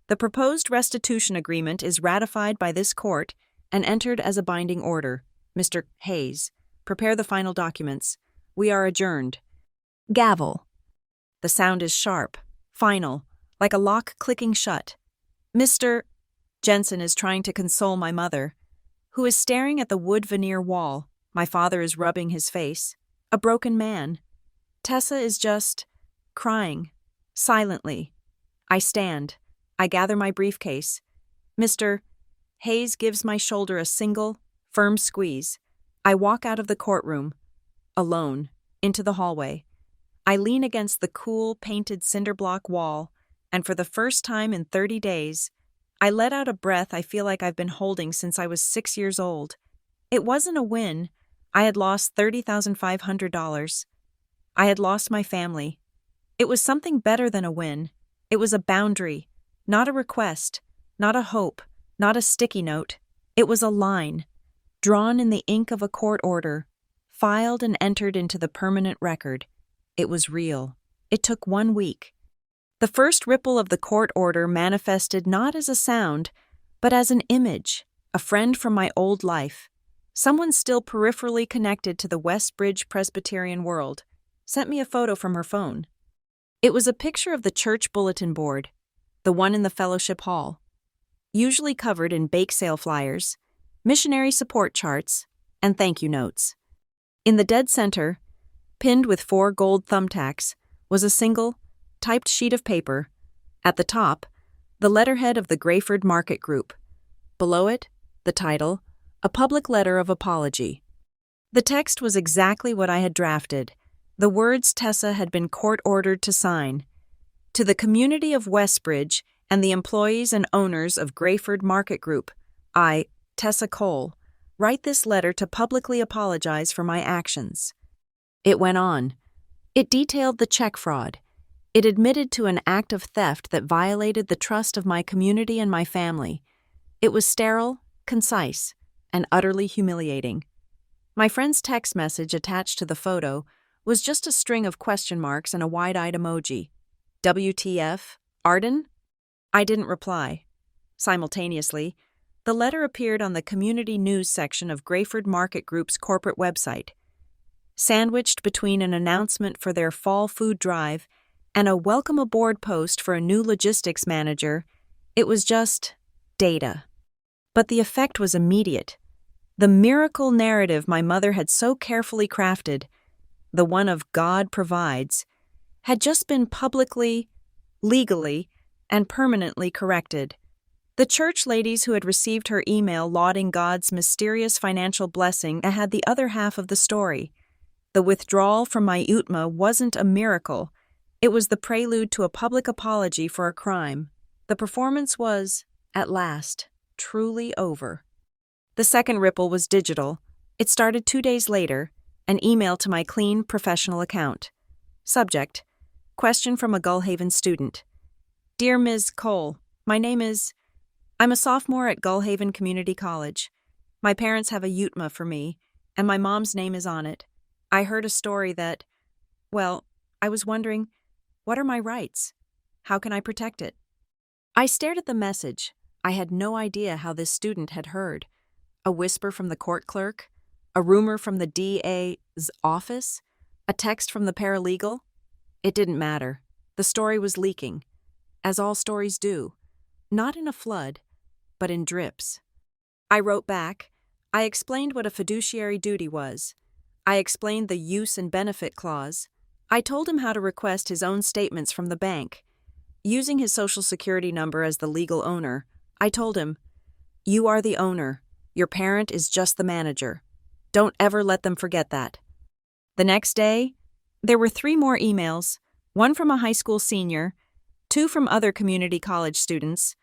The proposed restitution agreement is ratified by this court and entered as a binding order. Mr. Hayes, prepare the final documents. We are adjourned. Gavel. The sound is sharp, final, like a lock clicking shut. Mr. Jensen is trying to console my mother, who is staring at the wood veneer wall. My father is rubbing his face. A broken man. Tessa is just crying, silently. I stand. I gather my briefcase. Mr. Hayes gives my shoulder a single, firm squeeze. I walk out of the courtroom, alone, into the hallway. I lean against the cool, painted cinder block wall, and for the first time in 30 days, I let out a breath I feel like I've been holding since I was 6 years old. It wasn't a win. I had lost $30,500. I had lost my family. It was something better than a win. It was a boundary, not a request, not a hope, not a sticky note. It was a line, drawn in the ink of a court order, filed and entered into the permanent record. It was real. It took 1 week. The first ripple of the court order manifested not as a sound, but as an image, a friend from my old life. Someone still peripherally connected to the Westbridge Presbyterian world sent me a photo from her phone. It was a picture of the church bulletin board, the one in the fellowship hall, usually covered in bake sale flyers, missionary support charts, and thank you notes. In the dead center, pinned with 4 gold thumbtacks, was a single, typed sheet of paper. At the top, the letterhead of the Grayford Market Group. Below it, the title, A Public Letter of Apology. The text was exactly what I had drafted. The words Tessa had been court-ordered to sign. To the community of Westbridge and the employees and owners of Grayford Market Group, I, Tessa Cole, write this letter to publicly apologize for my actions. It went on. It detailed the check fraud. It admitted to an act of theft that violated the trust of my community and my family. It was sterile, concise, and utterly humiliating. My friend's text message attached to the photo was just a string of question marks and a wide-eyed emoji. WTF? Arden? I didn't reply. Simultaneously, the letter appeared on the community news section of Grayford Market Group's corporate website. Sandwiched between an announcement for their fall food drive and a welcome aboard post for a new logistics manager, it was just data. But the effect was immediate. The miracle narrative my mother had so carefully crafted, the one of God provides, had just been publicly, legally, and permanently corrected. The church ladies who had received her email lauding God's mysterious financial blessing had the other half of the story. The withdrawal from my UTMA wasn't a miracle. It was the prelude to a public apology for a crime. The performance was, at last, truly over. The second ripple was digital. It started 2 days later, an email to my clean, professional account. Subject: Question from a Gullhaven student. Dear Ms. Cole, my name is... I'm a sophomore at Gullhaven Community College. My parents have a UTMA for me, and my mom's name is on it. I heard a story that Well, I was wondering, what are my rights? How can I protect it? I stared at the message. I had no idea how this student had heard. A whisper from the court clerk? A rumor from the DA's office? A text from the paralegal? It didn't matter. The story was leaking, as all stories do. Not in a flood, but in drips. I wrote back. I explained what a fiduciary duty was. I explained the use and benefit clause. I told him how to request his own statements from the bank. Using his social security number as the legal owner, I told him, "You are the owner. Your parent is just the manager. Don't ever let them forget that." The next day, there were 3 more emails, 1 from a high school senior, 2 from other community college students.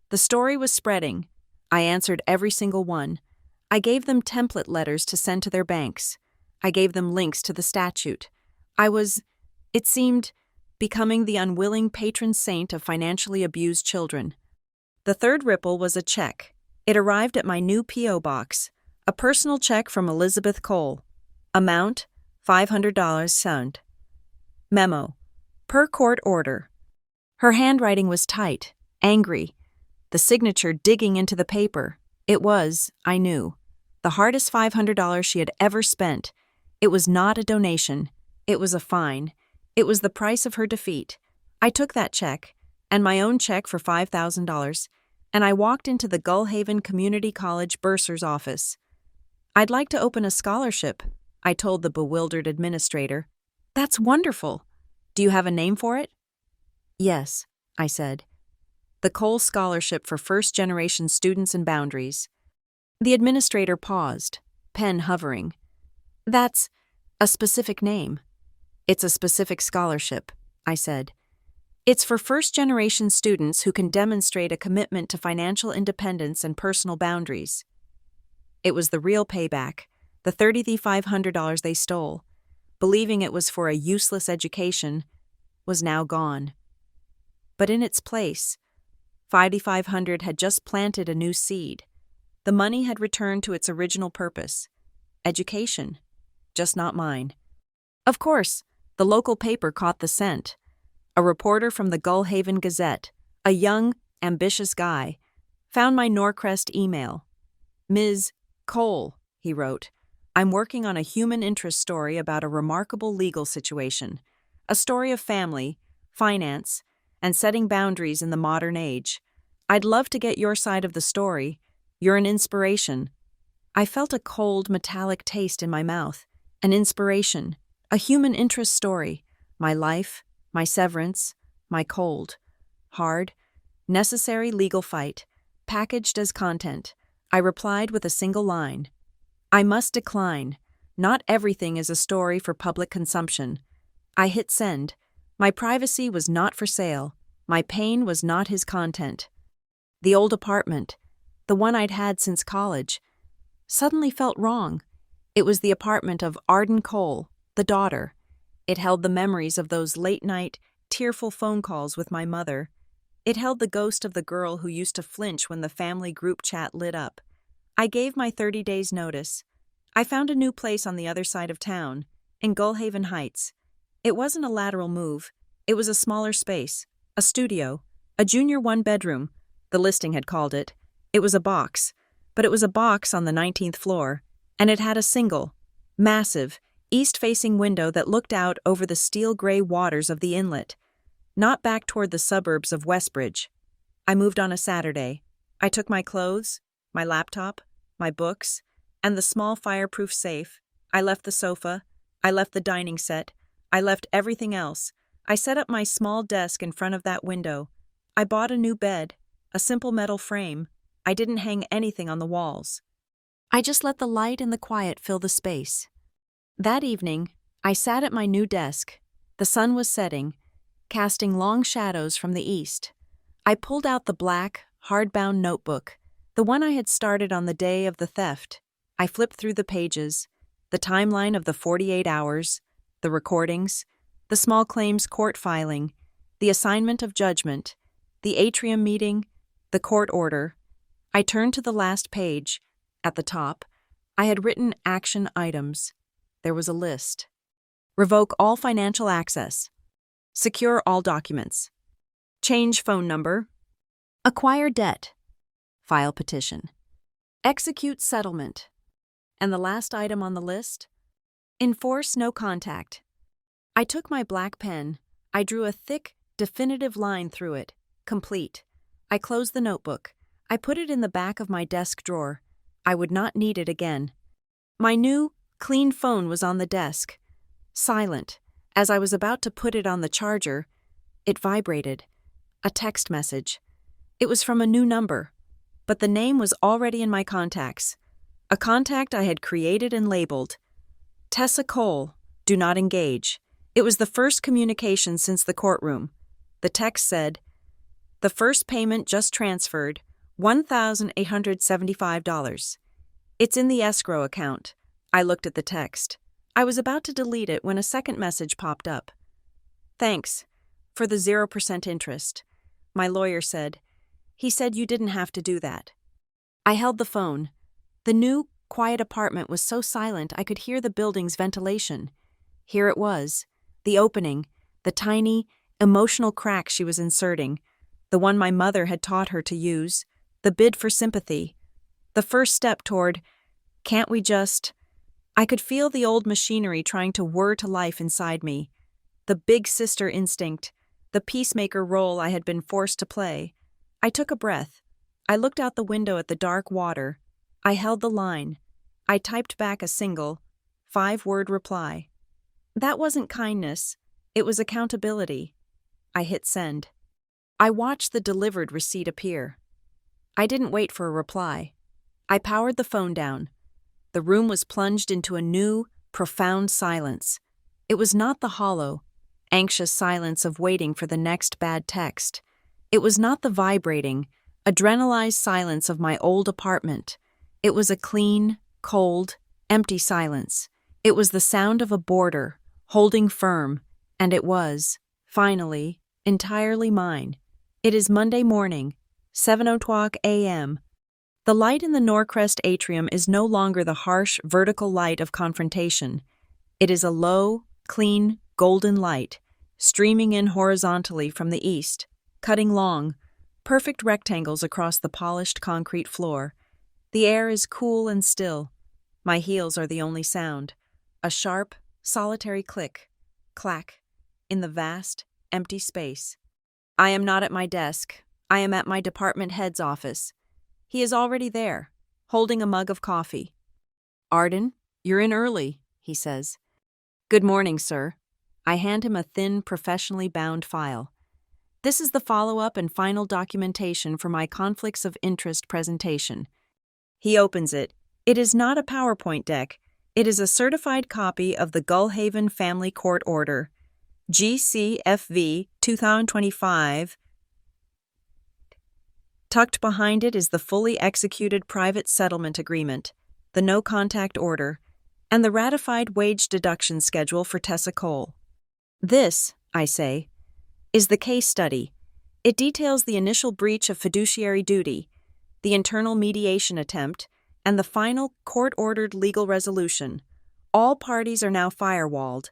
The story was spreading. I answered every single one. I gave them template letters to send to their banks. I gave them links to the statute. I was, it seemed, becoming the unwilling patron saint of financially abused children. The third ripple was a check. It arrived at my new P.O. box, a personal check from Elizabeth Cole. Amount, $500 sent. Memo, per court order. Her handwriting was tight, angry, the signature digging into the paper. It was, I knew, the hardest $500 she had ever spent. It was not a donation. It was a fine. It was the price of her defeat. I took that check, and my own check for $5,000, and I walked into the Gullhaven Community College bursar's office. "I'd like to open a scholarship," I told the bewildered administrator. "That's wonderful. Do you have a name for it?" "Yes," I said. "The Cole Scholarship for First-Generation Students and Boundaries." The administrator paused, pen hovering. "That's a specific name." "It's a specific scholarship," I said. "It's for first-generation students who can demonstrate a commitment to financial independence and personal boundaries." It was the real payback, the $3,500 they stole, believing it was for a useless education, was now gone. But in its place, $5,500 had just planted a new seed. The money had returned to its original purpose, education, just not mine. Of course, the local paper caught the scent. A reporter from the Gullhaven Gazette, a young, ambitious guy, found my Norcrest email. "Ms. Cole," he wrote, "I'm working on a human interest story about a remarkable legal situation, a story of family, finance, and setting boundaries in the modern age. I'd love to get your side of the story. You're an inspiration." I felt a cold, metallic taste in my mouth. An inspiration, a human interest story, my life, my severance, my cold, hard, necessary legal fight, packaged as content. I replied with a single line. "I must decline. Not everything is a story for public consumption." I hit send. My privacy was not for sale. My pain was not his content. The old apartment, the one I'd had since college, suddenly felt wrong. It was the apartment of Arden Cole, the daughter. It held the memories of those late-night, tearful phone calls with my mother. It held the ghost of the girl who used to flinch when the family group chat lit up. I gave my 30 days' notice. I found a new place on the other side of town, in Gullhaven Heights. It wasn't a lateral move. It was a smaller space, a studio, a junior one-bedroom, the listing had called it. It was a box, but it was a box on the 19th floor, and it had a single, massive, east-facing window that looked out over the steel-gray waters of the inlet, not back toward the suburbs of Westbridge. I moved on a Saturday. I took my clothes, my laptop, my books, and the small fireproof safe. I left the sofa. I left the dining set. I left everything else. I set up my small desk in front of that window. I bought a new bed, a simple metal frame. I didn't hang anything on the walls. I just let the light and the quiet fill the space. That evening, I sat at my new desk. The sun was setting, casting long shadows from the east. I pulled out the black, hardbound notebook, the one I had started on the day of the theft. I flipped through the pages, the timeline of the 48 hours, the recordings, the small claims court filing, the assignment of judgment, the atrium meeting, the court order. I turned to the last page. At the top, I had written action items. There was a list. Revoke all financial access. Secure all documents. Change phone number. Acquire debt. File petition. Execute settlement. And the last item on the list? Enforce no contact. I took my black pen. I drew a thick, definitive line through it. Complete. I closed the notebook. I put it in the back of my desk drawer. I would not need it again. My new, clean phone was on the desk. Silent. As I was about to put it on the charger, it vibrated. A text message. It was from a new number, but the name was already in my contacts. A contact I had created and labeled. Tessa Cole, do not engage. It was the first communication since the courtroom. The text said, "The first payment just transferred, $1,875. It's in the escrow account." I looked at the text. I was about to delete it when a second message popped up. "Thanks for the 0% interest," my lawyer said. "He said you didn't have to do that." I held the phone. The new, quiet apartment was so silent I could hear the building's ventilation. Here it was, the opening, the tiny, emotional crack she was inserting, the one my mother had taught her to use, the bid for sympathy, the first step toward, "Can't we just—" I could feel the old machinery trying to whir to life inside me, the big sister instinct, the peacemaker role I had been forced to play. I took a breath. I looked out the window at the dark water. I held the line. I typed back a single, 5-word reply. That wasn't kindness. It was accountability. I hit send. I watched the delivered receipt appear. I didn't wait for a reply. I powered the phone down. The room was plunged into a new, profound silence. It was not the hollow, anxious silence of waiting for the next bad text. It was not the vibrating, adrenalized silence of my old apartment. It was a clean, cold, empty silence. It was the sound of a boarder, holding firm, and it was, finally, entirely mine. It is Monday morning, 7:00 a.m. The light in the Norcrest atrium is no longer the harsh, vertical light of confrontation. It is a low, clean, golden light, streaming in horizontally from the east, cutting long, perfect rectangles across the polished concrete floor. The air is cool and still. My heels are the only sound. A sharp, solitary click, clack, in the vast, empty space. I am not at my desk. I am at my department head's office. He is already there, holding a mug of coffee. "Arden, you're in early," he says. "Good morning, sir." I hand him a thin, professionally bound file. This is the follow-up and final documentation for my conflicts of interest presentation. He opens it. It is not a PowerPoint deck. It is a certified copy of the Gullhaven Family Court Order, GCFV 2025. Tucked behind it is the fully executed private settlement agreement, the no-contact order, and the ratified wage deduction schedule for Tessa Cole. This, I say, is the case study. It details the initial breach of fiduciary duty, the internal mediation attempt, and the final court-ordered legal resolution. All parties are now firewalled.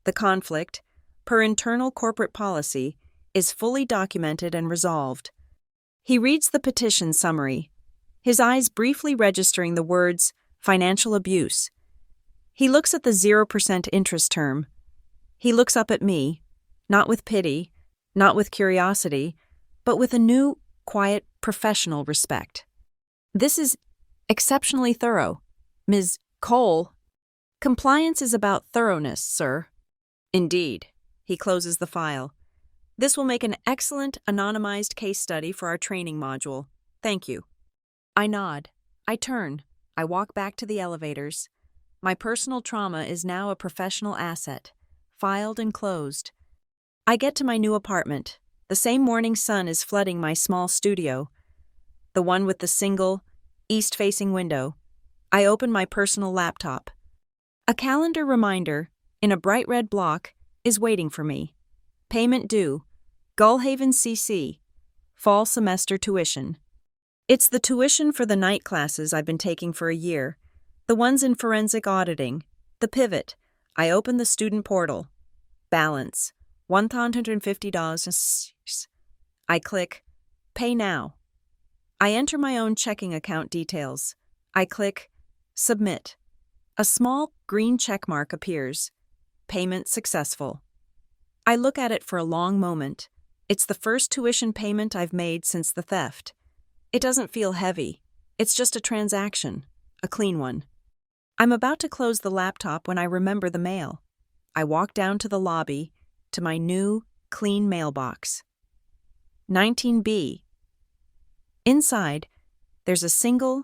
The conflict, per internal corporate policy, is fully documented and resolved. He reads the petition summary, his eyes briefly registering the words, financial abuse. He looks at the 0% interest term. He looks up at me, not with pity, not with curiosity, but with a new, quiet, professional respect. "This is exceptionally thorough. Ms. Cole." "Compliance is about thoroughness, sir." "Indeed." He closes the file. "This will make an excellent anonymized case study for our training module. Thank you." I nod. I turn. I walk back to the elevators. My personal trauma is now a professional asset, filed and closed. I get to my new apartment. The same morning sun is flooding my small studio, the one with the single, east-facing window. I open my personal laptop. A calendar reminder, in a bright red block, is waiting for me. Payment due. Gullhaven CC. Fall semester tuition. It's the tuition for the night classes I've been taking for a year. The ones in forensic auditing. The pivot. I open the student portal. Balance, $150. I click Pay Now. I enter my own checking account details. I click Submit. A small green checkmark appears. Payment successful. I look at it for a long moment. It's the first tuition payment I've made since the theft. It doesn't feel heavy. It's just a transaction, a clean one. I'm about to close the laptop when I remember the mail. I walk down to the lobby, to my new, clean mailbox. 19B. Inside, there's a single,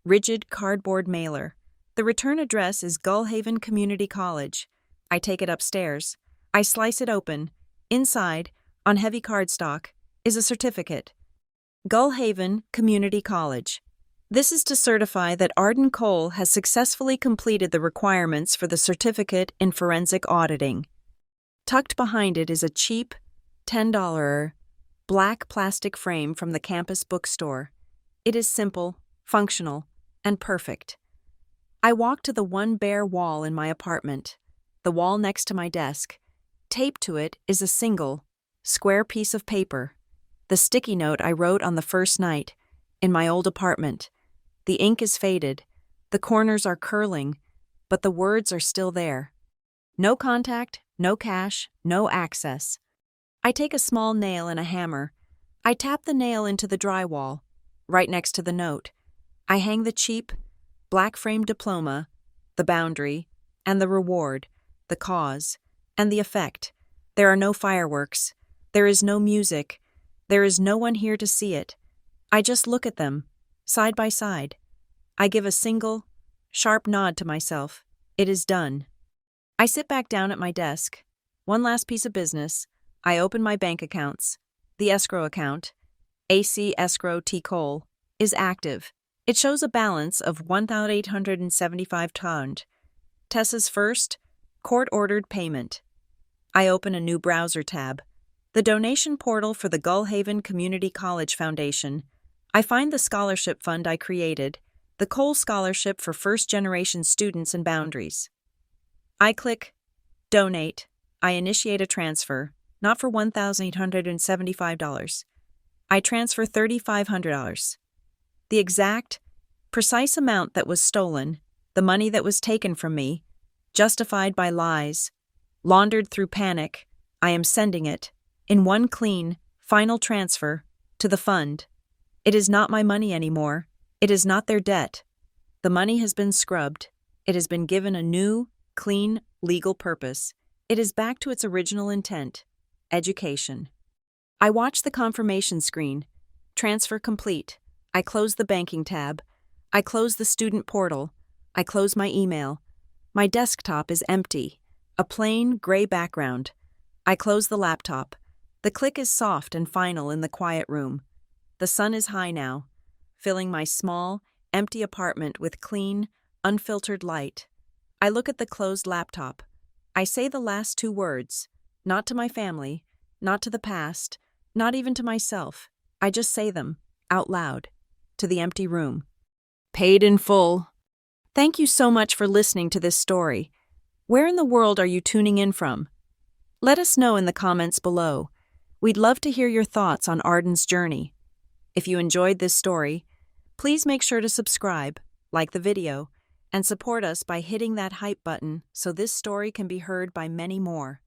rigid cardboard mailer. The return address is Gullhaven Community College. I take it upstairs. I slice it open. Inside, on heavy cardstock, is a certificate. Gullhaven Community College. This is to certify that Arden Cole has successfully completed the requirements for the certificate in forensic auditing. Tucked behind it is a cheap, $10 black plastic frame from the campus bookstore. It is simple, functional, and perfect. I walk to the one bare wall in my apartment, the wall next to my desk. Taped to it is a single, square piece of paper, the sticky note I wrote on the first night, in my old apartment. The ink is faded, the corners are curling, but the words are still there. No contact, no cash, no access. I take a small nail and a hammer. I tap the nail into the drywall, right next to the note. I hang the cheap, black-framed diploma, the boundary, and the reward, the cause, and the effect. There are no fireworks. There is no music. There is no one here to see it. I just look at them, side by side. I give a single, sharp nod to myself. It is done. I sit back down at my desk. One last piece of business. I open my bank accounts. The escrow account, AC Escrow T. Cole, is active. It shows a balance of £1,875. Tessa's first, court-ordered payment. I open a new browser tab. The donation portal for the Gullhaven Community College Foundation. I find the scholarship fund I created, the Cole Scholarship for First-Generation Students and Boundaries. I click Donate. I initiate a transfer, not for $1,875. I transfer $3,500. The exact, precise amount that was stolen, the money that was taken from me, justified by lies, laundered through panic, I am sending it, in one clean, final transfer, to the fund. It is not my money anymore. It is not their debt. The money has been scrubbed. It has been given a new, clean, legal purpose. It is back to its original intent, education. I watch the confirmation screen. Transfer complete. I close the banking tab. I close the student portal. I close my email. My desktop is empty, a plain, gray background. I close the laptop. The click is soft and final in the quiet room. The sun is high now, filling my small, empty apartment with clean, unfiltered light. I look at the closed laptop. I say the last two words, not to my family, not to the past, not even to myself. I just say them, out loud, to the empty room. Paid in full. Thank you so much for listening to this story. Where in the world are you tuning in from? Let us know in the comments below. We'd love to hear your thoughts on Arden's journey. If you enjoyed this story, please make sure to subscribe, like the video, and support us by hitting that hype button so this story can be heard by many more.